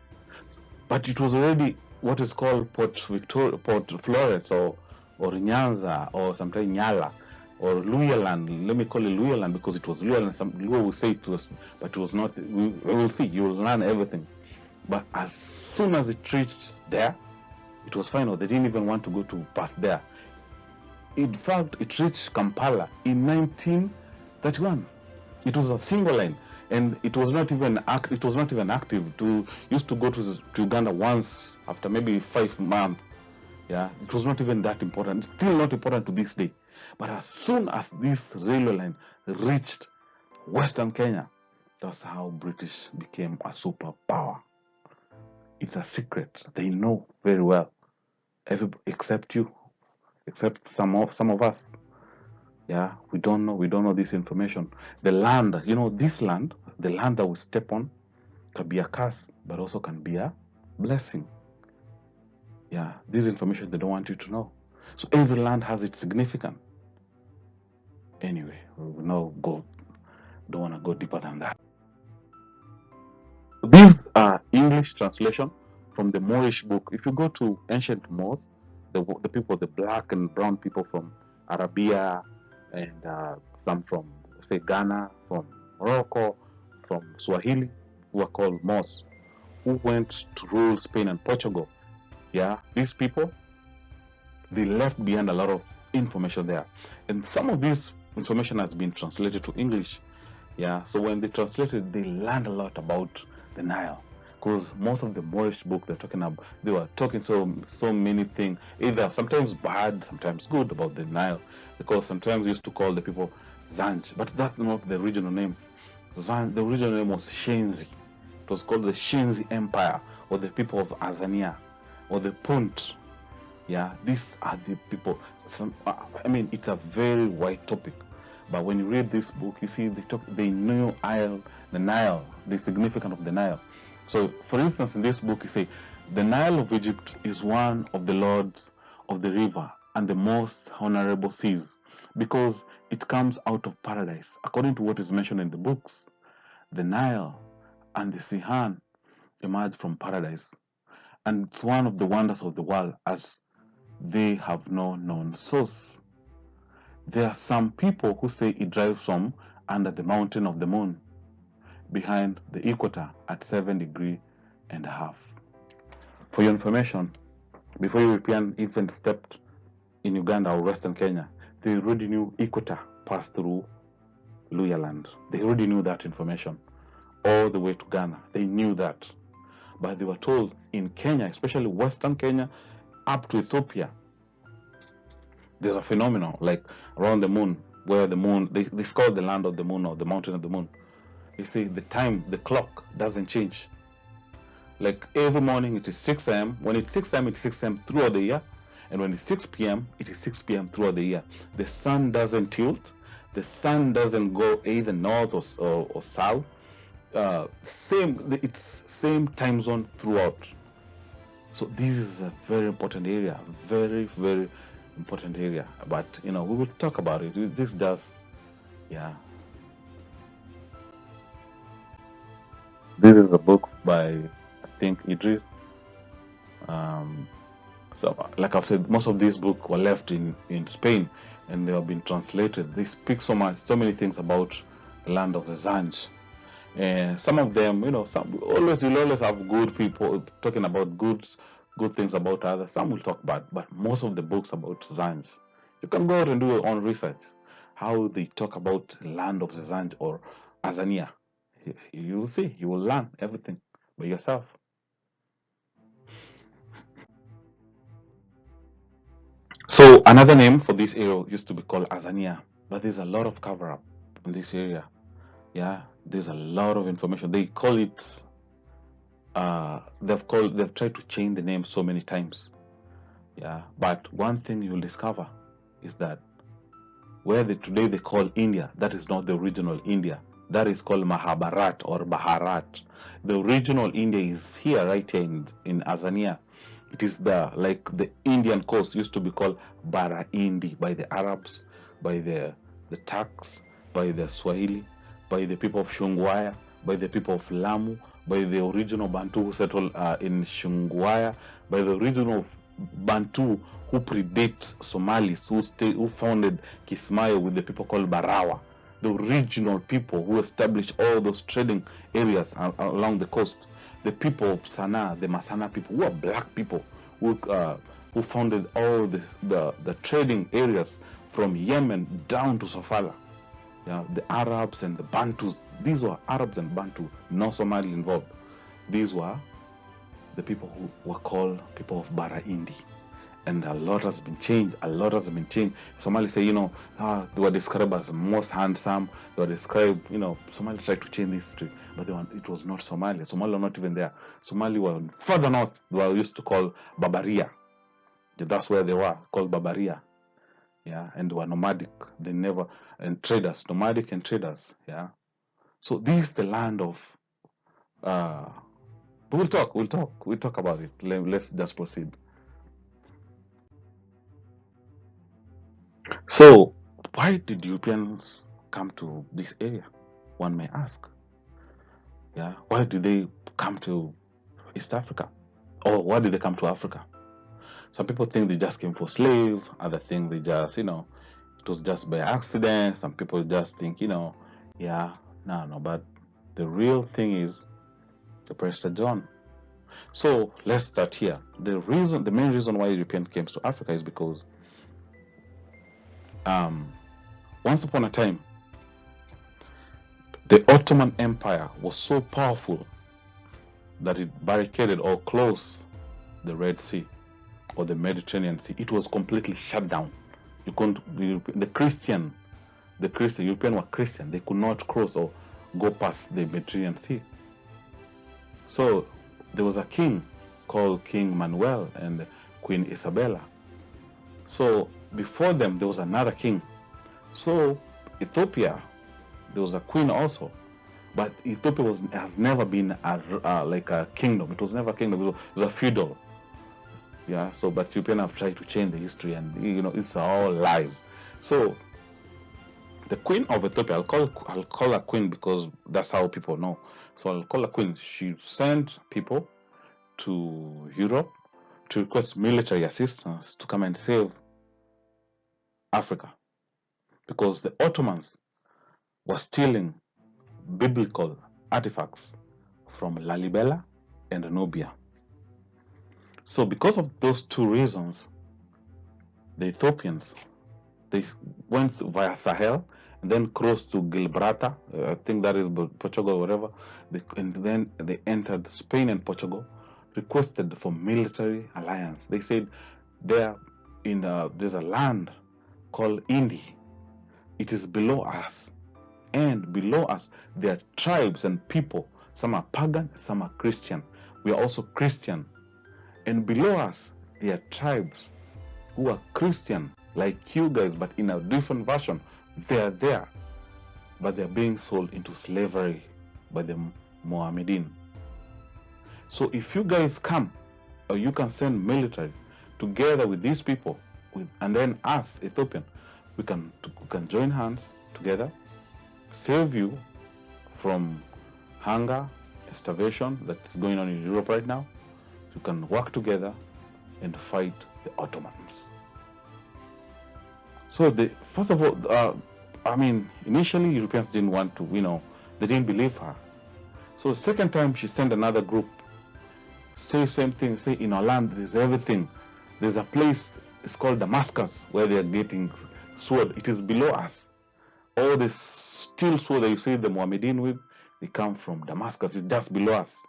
but it was already what is called Port Florence, or Nyanza, or sometimes Nyala, or Luhya land. Let me call it Luhya land because it was Luhya land. Some Luhya will say it was, but it was not. We will see. You will learn everything. But as soon as it reached there, it was final. They didn't even want to go to past there. In fact, it reached Kampala in 1931. It was a single line, and it was not even active. Used to go to Uganda once after maybe 5 months. Yeah, it was not even that important. It's still not important to this day. But as soon as this railway line reached Western Kenya, that's how British became a superpower. It's a secret. They know very well. Except you, except some of us. Yeah, we don't know this information. The land, this land, the land that we step on, can be a curse, but also can be a blessing. Yeah, this information they don't want you to know. So every land has its significance. Anyway, we will don't want to go deeper than that. These are English translation from the Moorish book. If you go to ancient Moors, the people, the black and brown people from Arabia, and some from, say, Ghana, from Morocco, from Swahili, who are called Moors, who went to rule Spain and Portugal. Yeah, these people, they left behind a lot of information there. And some of this information has been translated to English. Yeah, so when they translated, they learned a lot about the Nile. Because most of the Moorish book they were talking so many things, either sometimes bad, sometimes good about the Nile. Because sometimes used to call the people Zanj, but that's not the original name. The original name was Shenzi. It was called the Shenzi Empire, or the people of Azania, or the Punt. Yeah, these are the people. It's a very wide topic. But when you read this book, you see they knew the Nile, the significance of the Nile. So, for instance, in this book, you say, the Nile of Egypt is one of the lords of the river and the most honorable seas, because it comes out of paradise. According to what is mentioned in the books, the Nile and the Sihan emerged from paradise, and it's one of the wonders of the world, as they have no known source. There are some people who say it drives from under the mountain of the moon, behind the equator at 7.5 degrees. For your information, before European infant stepped in Uganda or Western Kenya, they already knew equator passed through Luhya land. They already knew that information. All the way to Ghana, they knew that. But they were told in Kenya, especially Western Kenya, up to Ethiopia, there's a phenomenon like around the moon, where the moon, they call the land of the moon or the mountain of the moon. You see, the clock doesn't change. Like every morning it is 6 a.m. When it's 6 a.m., it's 6 a.m. throughout the year. And when it's 6 p.m., it is 6 p.m. throughout the year. The sun doesn't tilt. The sun doesn't go either north or south. It's same time zone throughout. So this is a very important area. Very, very important area. But, we will talk about it. This does, yeah. This is a book by, I think, Idris. So, like I've said, most of these books were left in Spain, and they have been translated. They speak so many things about the land of the Zanj. And some of them, you'll always have good people talking about good things about others. Some will talk bad, but most of the books about Zanj, you can go out and do your own research, how they talk about the land of the Zanj or Azania. You'll see, you will learn everything by yourself. So another name for this area used to be called Azania, but there's a lot of cover up in this area. Yeah, there's a lot of information. They call it. They've tried to change the name so many times. Yeah, but one thing you'll discover is that today they call India, that is not the original India. That is called Mahabharat or Bharat. The original India is here, right here in Azania. It is the Indian coast used to be called Bara Indi by the Arabs, by the Turks, by the Swahili, by the people of Shungwaya, by the people of Lamu, by the original Bantu who settled in Shungwaya, by the original Bantu who predate Somalis, who founded Kismayo with the people called Barawa. The original people who established all those trading areas along the coast. The people of Sana, the Masana people, who are black people, who founded all the trading areas from Yemen down to Sofala. Yeah, the Arabs and the Bantus. These were Arabs and Bantu, no Somali involved. These were the people who were called people of Bara Indi. And a lot has been changed. A lot has been changed. Somali say, they were described as most handsome. They were described, Somali tried to change history, but it was not Somali. Somali were not even there. Somali were further north. They were used to call Barbaria. That's where they were, called Barbaria. Yeah, and they were nomadic. And traders, nomadic and traders. Yeah. So this is the land of, but we'll talk about it. Let's just proceed. So, why did Europeans come to this area? One may ask. Yeah, why did they come to East Africa? Or why did they come to Africa? Some people think they just came for slave. Other think they just, it was just by accident. Some people just think, no. But the real thing is the Prester John. So let's start here. The main reason why Europeans came to Africa is because once upon a time, the Ottoman Empire was so powerful that it barricaded or closed the Red Sea or the Mediterranean Sea. It was completely shut down. You couldn't. The Europeans were Christian. They could not cross or go past the Mediterranean Sea. So there was a king called King Manuel and Queen Isabella. So before them there was another king. So Ethiopia, there was a queen also, but Ethiopia has never been like a kingdom. It was never a kingdom. It was a feudal. Yeah. So, but Europeans have tried to change the history, and it's all lies. So the queen of Ethiopia, I'll call her queen because that's how people know. So I'll call her queen. She sent people to Europe to request military assistance to come and save Africa, because the Ottomans were stealing biblical artifacts from Lalibela and Nubia. So because of those two reasons, the Ethiopians, they went via Sahel and then crossed to Gibraltar, I think that is Portugal or whatever, and then they entered Spain and Portugal, requested for military alliance. They said there's a land called Indi. It is below us, and below us there are tribes and people. Some are pagan, some are Christian. We are also Christian. And below us there are tribes who are Christian like you guys, but in a different version. They are there, but they're being sold into slavery by the Mohammedan. So if you guys come, or you can send military together with these people, and then us, Ethiopian, we can join hands together, save you from hunger, starvation that's going on in Europe right now. You can work together and fight the Ottomans. So first of all, initially Europeans didn't want to, they didn't believe her. So the second time she sent another group, say same thing, say in our land there's everything. There's a place, it's called Damascus, where they're getting sword. It is below us. All this steel sword that you see the Mohammedan with, they come from Damascus. It's just below us.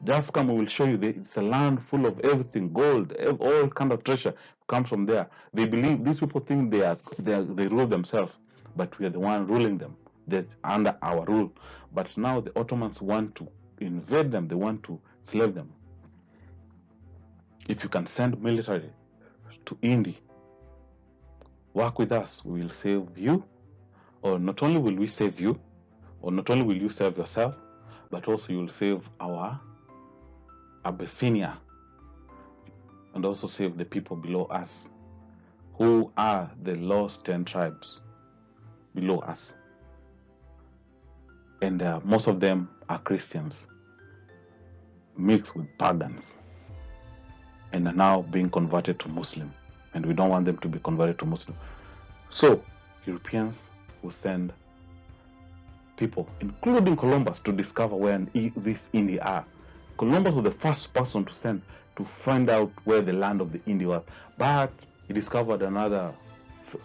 Just come, we will show you. It's a land full of everything, gold, all kind of treasure comes from there. They believe, these people think they rule themselves, but we are the one ruling them. They're under our rule. But now the Ottomans want to invade them. They want to slave them. If you can send military to India, work with us, we will save you. Or not only will we save you, or not only will you save yourself, but also you'll save our Abyssinia, and also save the people below us, who are the lost 10 tribes below us. And most of them are Christians mixed with pagans, and are now being converted to Muslim, and we don't want them to be converted to Muslim. So Europeans will send people, including Columbus, to discover where these Indi are. Columbus was the first person to send to find out where the land of the Indi was, but he discovered another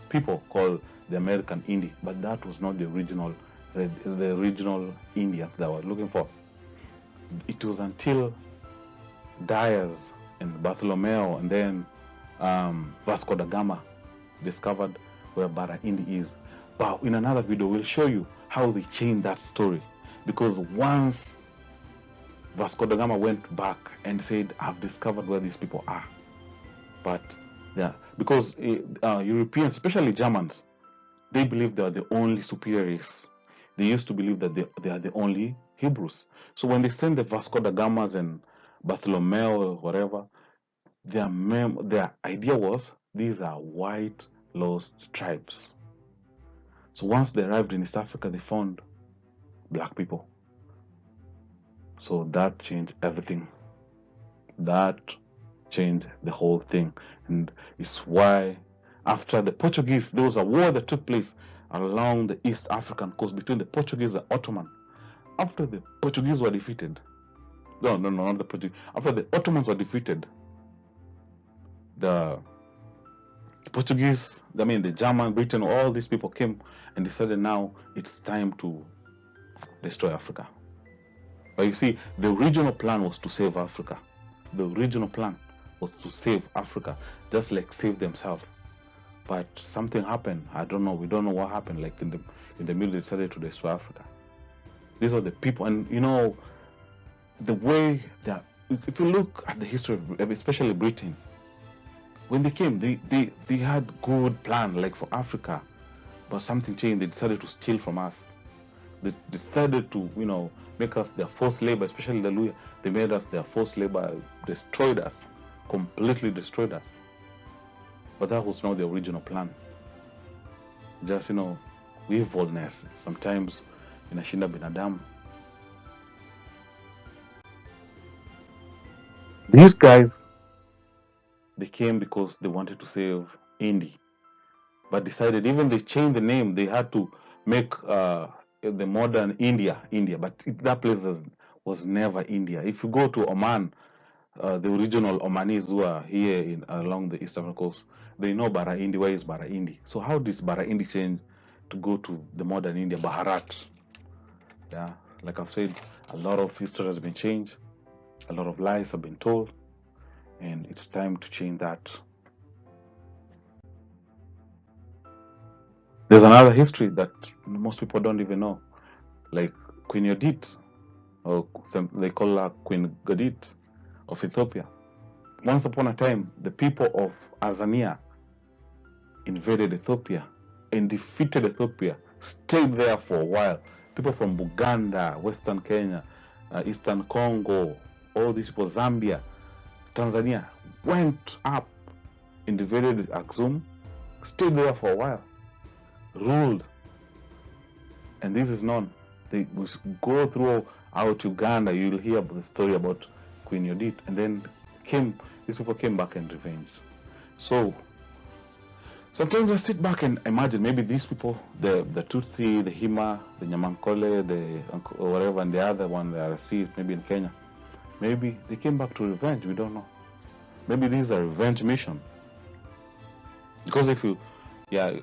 people called the American Indi, but that was not the original Indians that were looking for. It was until Diaz and Bartholomew and then Vasco da Gama discovered where Bara Indi is. But in another video, we'll show you how they changed that story, because once Vasco da Gama went back and said, I've discovered where these people are. But yeah, because Europeans, especially Germans, they believe they are the only superior race. They used to believe that they are the only Hebrews. So when they sent the Vasco da Gamas and Bartholomew or whatever, their idea was these are white lost tribes. So once they arrived in East Africa, they found black people. So that changed everything. That changed the whole thing. And it's why after the Portuguese, there was a war that took place along the East African coast between the Portuguese and Ottoman. After the Portuguese were defeated, not the Portuguese. After the Ottomans were defeated, the Portuguese, the German, Britain, all these people came and decided now it's time to destroy Africa. But you see, the original plan was to save Africa. The original plan was to save Africa, just like save themselves. But something happened. I don't know. We don't know what happened. Like in the middle, they decided to destroy Africa. These are the people, and the way that, if you look at the history of especially Britain, when they came, they had good plan like for Africa, but something changed. They decided to steal from us. They decided to make us their forced labor, especially the Luhya. They made us their forced labor, destroyed us, completely destroyed us. But that was not the original plan. Just evilness sometimes inashinda binadamu. These guys, they came because they wanted to save Indi, but decided even they changed the name, they had to make the modern India, but that place was never India. If you go to Oman, the original Omanis who are here along the eastern coast, they know Bara Indi. Where is Bara Indi? So how does Bara Indi change to go to the modern India, Bharat? Yeah, like I've said, a lot of history has been changed, a lot of lies have been told, and it's time to change that. There's another history that most people don't even know, like Queen Yodit, or they call her Queen Godit of Ethiopia. Once upon a time, the people of Azania invaded Ethiopia and defeated Ethiopia, stayed there for a while. People from Uganda, Western Kenya, Eastern Congo, all these people, Zambia, Tanzania, went up, invaded Aksum, stayed there for a while, ruled. And this is known. They go through out Uganda, you'll hear the story about Queen Yodit, and then these people came back and revenged. So sometimes I sit back and imagine maybe these people, the Tutsi, the Hima, the Nyamankole, the whatever, and the other one, the RC, maybe in Kenya, maybe they came back to revenge. We don't know. Maybe this is a revenge mission. Because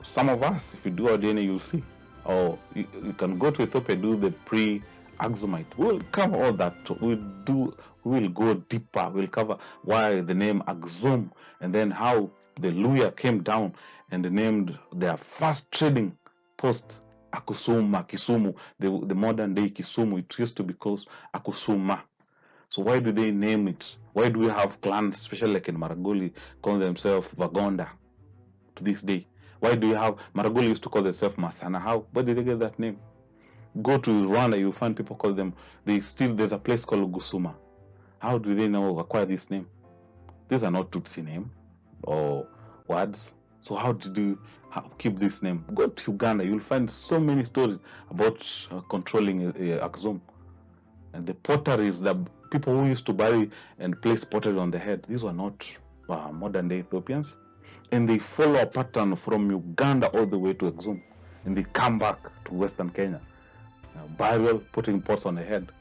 some of us, if you do our DNA, you'll see. Or you can go to Ethiopia, do the pre-Axumite. We'll cover all that. We'll go deeper. We'll cover why the name Axum, and then how the Luhya came down and they named their first trading post Akusuma, Kisumu, the modern day Kisumu. It used to be called Akusuma. So why do they name it? Why do we have clans, especially like in Maragoli, calling themselves Vagonda to this day? Why do you have Maragoli used to call themselves Masana? Where did they get that name? Go to Rwanda, you'll find people call them, there's a place called Gusuma. How do they now acquire this name? These are not Tutsi name or words. So how did you keep this name? Go to Uganda, you'll find so many stories about controlling Axum. And the potteries, the people who used to bury and place pottery on the head, these were not modern day Ethiopians. And they follow a pattern from Uganda all the way to Axum. And they come back to Western Kenya. Burial, putting pots on the head.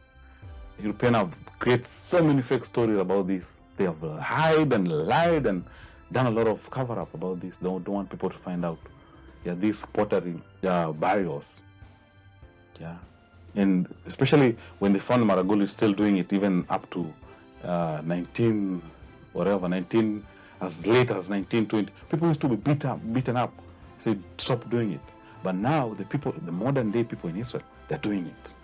Europeans have created so many fake stories about this. They have hide and lied and done a lot of cover up about this. They don't want people to find out. Yeah, these pottery burials. Yeah, and especially when they found Maragoli still doing it, even up to 19 as late as 1920. People used to be beaten up. Say stop doing it. But now the modern day people in Israel, they're doing it.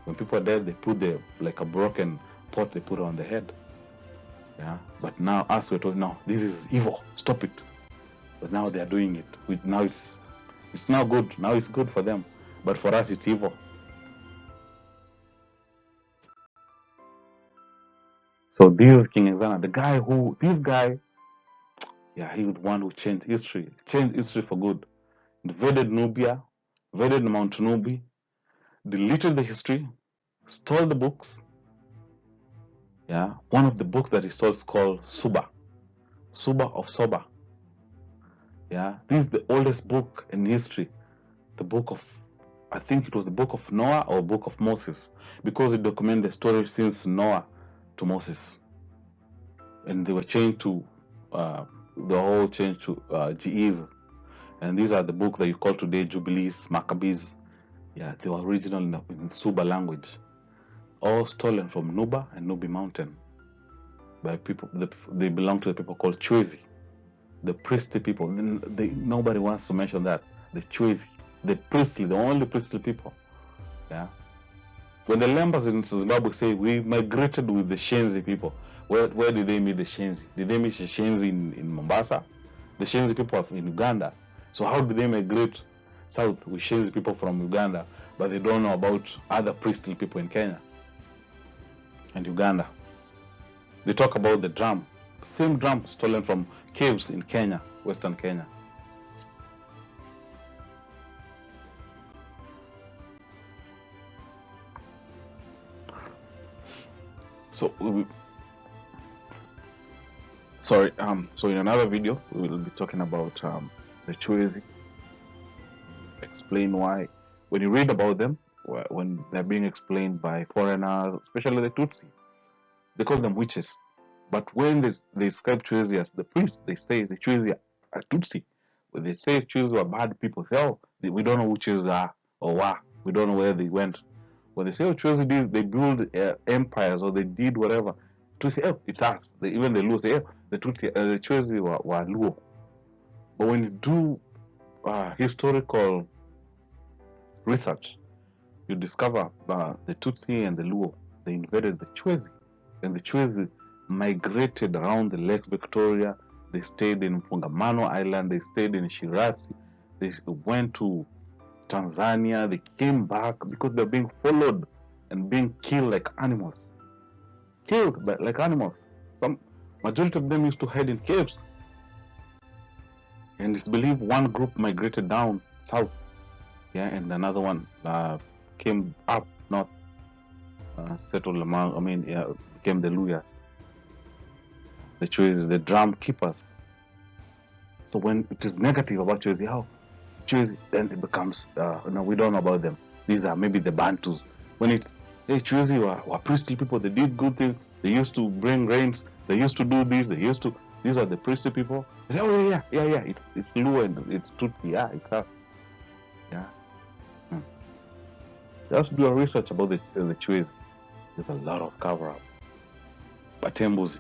When people are dead, they put like a broken pot, they put it on the head. Yeah. But now us, we're told, no, this is evil. Stop it. But now they're doing it. Now it's now good. Now it's good for them. But for us, it's evil. So this is King Exana, this guy, yeah, he was one who changed history for good. Invaded Nubia, invaded Mount Nubi, deleted the history, stole the books. Yeah, one of the books that he stole is called Suba of Soba. Yeah, this is the oldest book in history. I think it was the book of Noah or book of Moses, because it documents the story since Noah to Moses. And they were changed to, the whole changed to GEs. And these are the books that you call today Jubilees, Maccabees. Yeah, they were original in Suba language. All stolen from Nuba and Nubi Mountain by people. They belong to the people called Chwezi, the priestly people. Nobody wants to mention that. The Chwezi, the only priestly people. Yeah. When the Lembas in Zimbabwe say we migrated with the Shenzi people, where did they meet the Shenzi? Did they meet the Shenzi in Mombasa? The Shenzi people are in Uganda. So how do they migrate south with Shenzi people from Uganda, but they don't know about other priestly people in Kenya and Uganda? They talk about the drum, same drum stolen from caves in Kenya, Western Kenya. So so in another video we will be talking about the Chwezi, explain why when you read about them, when they're being explained by foreigners, especially the Tutsi, they call them witches. But when they describe Chwezi as the priests, they say the Chwezi are Tutsi. When they say Chwezi are bad people, say, oh, we don't know who Chwezi are or why. We don't know where they went. When they say, oh, Chwezi did, they build empires or they did whatever, to say, oh, it's us. Even the Luo say, oh, the Chwezi were Luo. But when you do historical research, you discover the Tutsi and the Luo, they invaded the Chwezi. And the Chwezi migrated around the Lake Victoria. They stayed in Fungamano Island. They stayed in Shirazi. They went to Tanzania. They came back because they're being followed and being killed like animals. Killed like animals. Some majority of them used to hide in caves. And it's believed one group migrated down south, yeah, and another one came up north, settled among. Became the Luhyas, the drum keepers. So when it is negative about Chwezi, then it becomes we don't know about them. These are maybe the Bantus. When it's Chwezi were priestly people, they did good things. They used to bring rains. They used to do this. These are the priestly people. They say, oh yeah. It's Luo and it's Tutsi. Yeah, it's us. Yeah. Just do a research about the Chwezi. There's a lot of cover up. Batembuzi.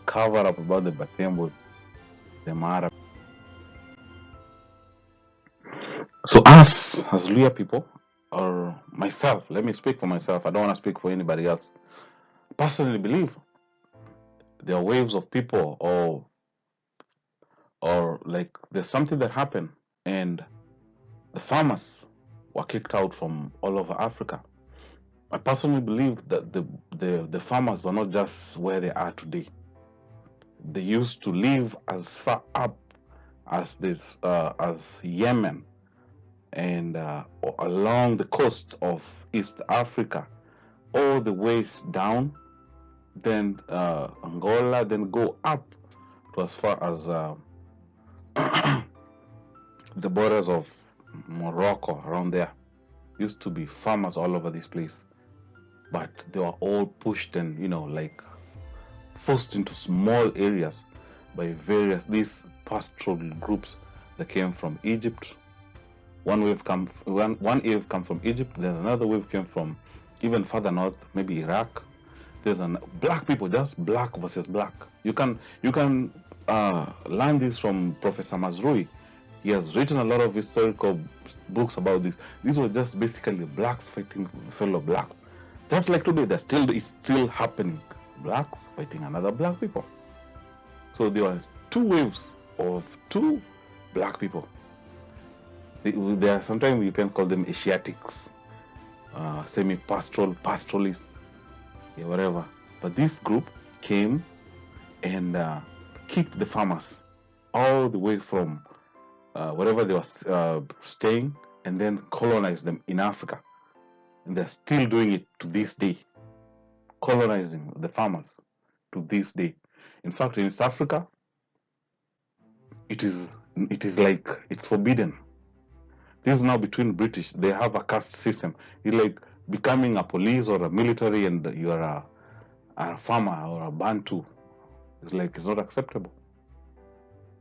Cover up about the Batembuzi. The Mara. So us as Luhya people, or myself, let me speak for myself. I don't want to speak for anybody else. Personally believe there are waves of people or like there's something that happened and the farmers were kicked out from all over Africa. I personally believe that the farmers are not just where they are today. They used to live as far up as as Yemen and along the coast of East Africa, all the ways down, then Angola, then go up to as far as the borders of Morocco, around there. Used to be farmers all over this place, but they were all pushed and like forced into small areas by these pastoral groups that came from Egypt. One wave come from Egypt. There's another wave came from even further north, maybe Iraq. There's black people, just black versus black. You can learn this from Professor Mazrui. He has written a lot of historical books about this. These were just basically blacks fighting fellow blacks. Just like today, it's still happening. Blacks fighting another black people. So there were two waves of two black people. They are, sometimes you can call them Asiatics, semi-pastoral, pastoralists, yeah, whatever. But this group came and kicked the farmers all the way from wherever they were staying, and then colonized them in Africa. And they're still doing it to this day, colonizing the farmers to this day. In fact, in East Africa, it is like it's forbidden. This is now between British. They have a caste system. It's like becoming a police or a military, and you're a farmer or a Bantu. It's like it's not acceptable.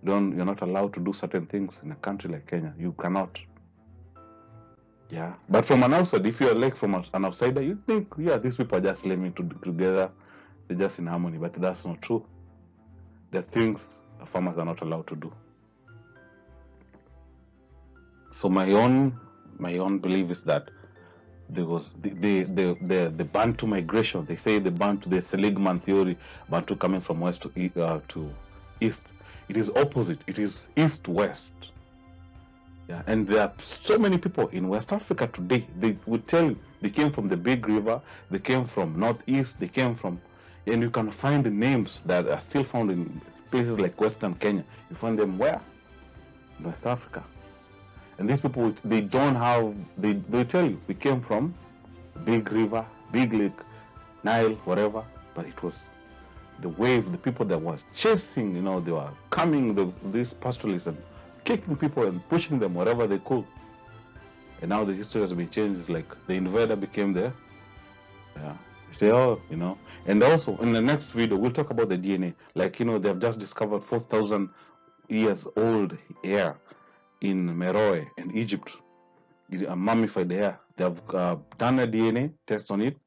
You're not allowed to do certain things in a country like Kenya. You cannot. Yeah, but from an outside, if you're like from an outsider, you think, yeah, these people are just living together, they're just in harmony. But that's not true. There are things farmers are not allowed to do. So my own belief is that there was the Bantu migration. They say the Seligman theory, Bantu coming from west to east. It is opposite. It is east-west. Yeah, and there are so many people in West Africa today. They would tell you they came from the big river, they came from northeast, they came from, and you can find the names that are still found in places like Western Kenya. You find them where? In West Africa. And these people, they don't have, they tell you, we came from big river, big lake, Nile, whatever, but it was the wave, the people that were chasing, they were coming, these pastoralists, and kicking people and pushing them wherever they could. And now the history has been changed. It's like the invader became there. Yeah. You say, And also in the next video, we'll talk about the DNA. Like, they have just discovered 4,000 years old hair in Meroe in Egypt. A mummified hair. They have done a DNA test on it.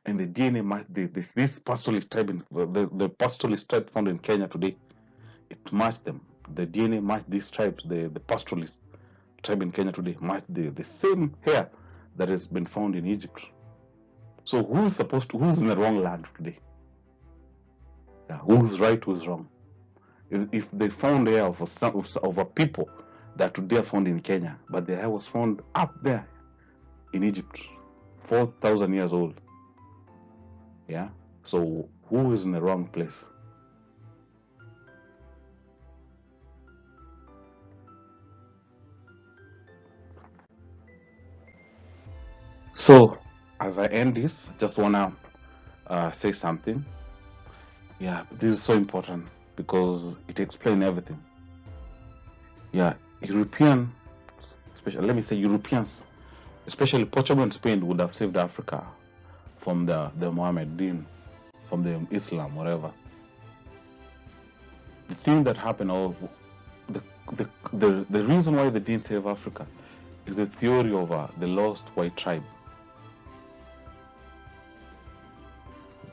And the DNA matched this pastoralist tribe, the pastoralist tribe found in Kenya today. It matched them. The DNA matched these tribes, the pastoralist tribe in Kenya today, matched the same hair that has been found in Egypt. So who's in the wrong land today? Yeah, who's right, who's wrong? If they found hair of a people that today are found in Kenya, but the hair was found up there in Egypt, 4,000 years old. Yeah, so who is in the wrong place? So, as I end this, just wanna say something. Yeah, this is so important because it explains everything. Yeah, Europeans, especially Portugal and Spain, would have saved Africa from the Mohammedan, from the Islam, whatever. The thing that happened, or the reason why they didn't save Africa, is the theory of the lost white tribe.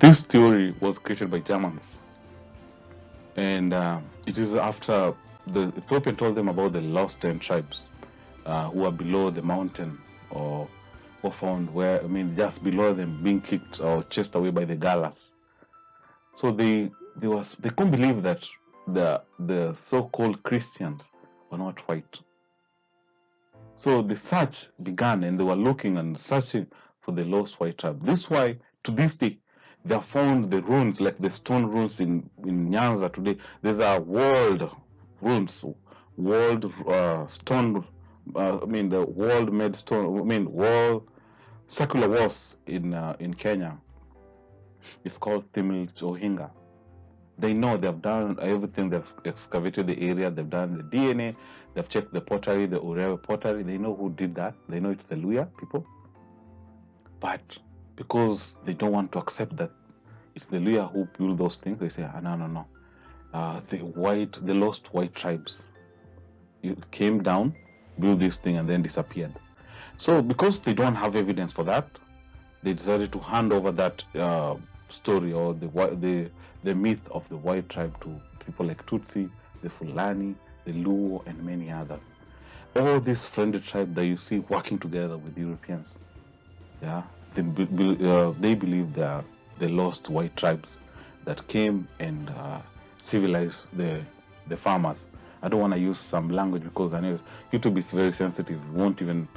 This theory was created by Germans, and it is after the Ethiopian told them about the lost 10 tribes who are below the mountain, or found just below them, being kicked or chased away by the Galas. So they couldn't believe that the so-called Christians were not white. So the search began, and they were looking and searching for the lost white tribe. This is why, to this day, they have found the ruins, like the stone ruins in Nyanza today. There's a world ruins, world stone, the world made stone, world circular walls in Kenya. It's called Thimil Chohinga. They know they've done everything. They've excavated the area. They've done the DNA. They've checked the pottery, the Urewe pottery. They know who did that. They know it's the Luhya people. But because they don't want to accept that it's the Luhya who built those things, they say, no. The lost white tribes came down, built this thing, and then disappeared. So because they don't have evidence for that, they decided to hand over that story, or the myth of the white tribe, to people like Tutsi, the Fulani, the Luo, and many others. All these friendly tribes that you see working together with Europeans, they believe they are the lost white tribes that came and civilized the farmers. I don't want to use some language because I know YouTube is very sensitive. We won't even,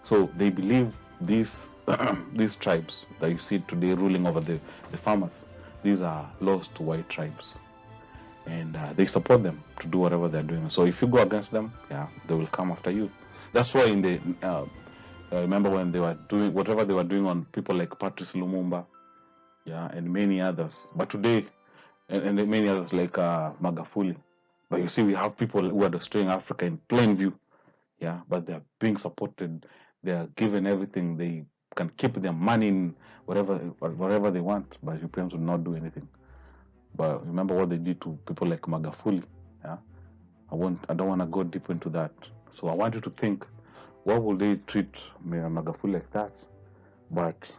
So they believe these these tribes that you see today ruling over the farmers, these are lost white tribes, and they support them to do whatever they're doing. So if you go against them, they will come after you. That's why in the remember when they were doing whatever they were doing on people like Patrice Lumumba, and many others. But today, and many others like Magafuli. But you see, we have people who are destroying Africa in plain view, but they are being supported. They are given everything. They can keep their money in wherever they want, but Europeans will not do anything. But remember what they did to people like Magafuli. I don't want to go deep into that. So I want you to think, why would they treat Magafuli like that? But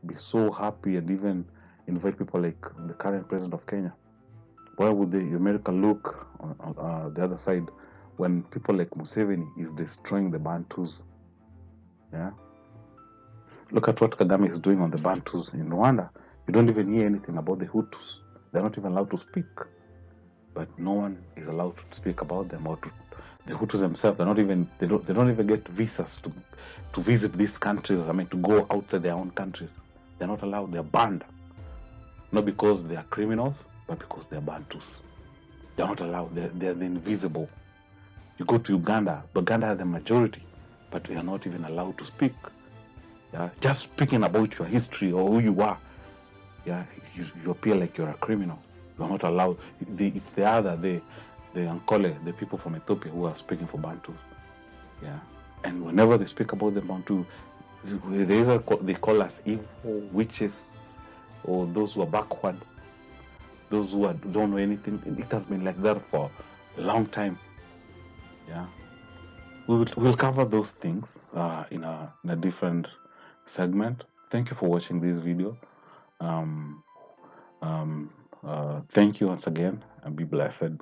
be so happy and even invite people like the current president of Kenya. Why would the America look on the other side when people like Museveni is destroying the Bantus? Look at what Kagame is doing on the Bantus in Rwanda. You don't even hear anything about the Hutus. They're not even allowed to speak. But no one is allowed to speak about them, or the Hutus themselves. They don't even get visas to visit these countries. To go outside their own countries. They're not allowed. They're banned. Not because they are criminals, but because they're Bantus. They're not allowed. They're invisible. You go to Uganda. Uganda has the majority, but they are not even allowed to speak. Just speaking about your history or who you are, you appear like you're a criminal. You're not allowed. It's the Ankole, the people from Ethiopia who are speaking for Bantu. And whenever they speak about the Bantu, they call us evil, witches, or those who are backward, those who don't know anything. It has been like that for a long time. We'll cover those things in a different segment. Thank you for watching this video. Thank you once again, and be blessed.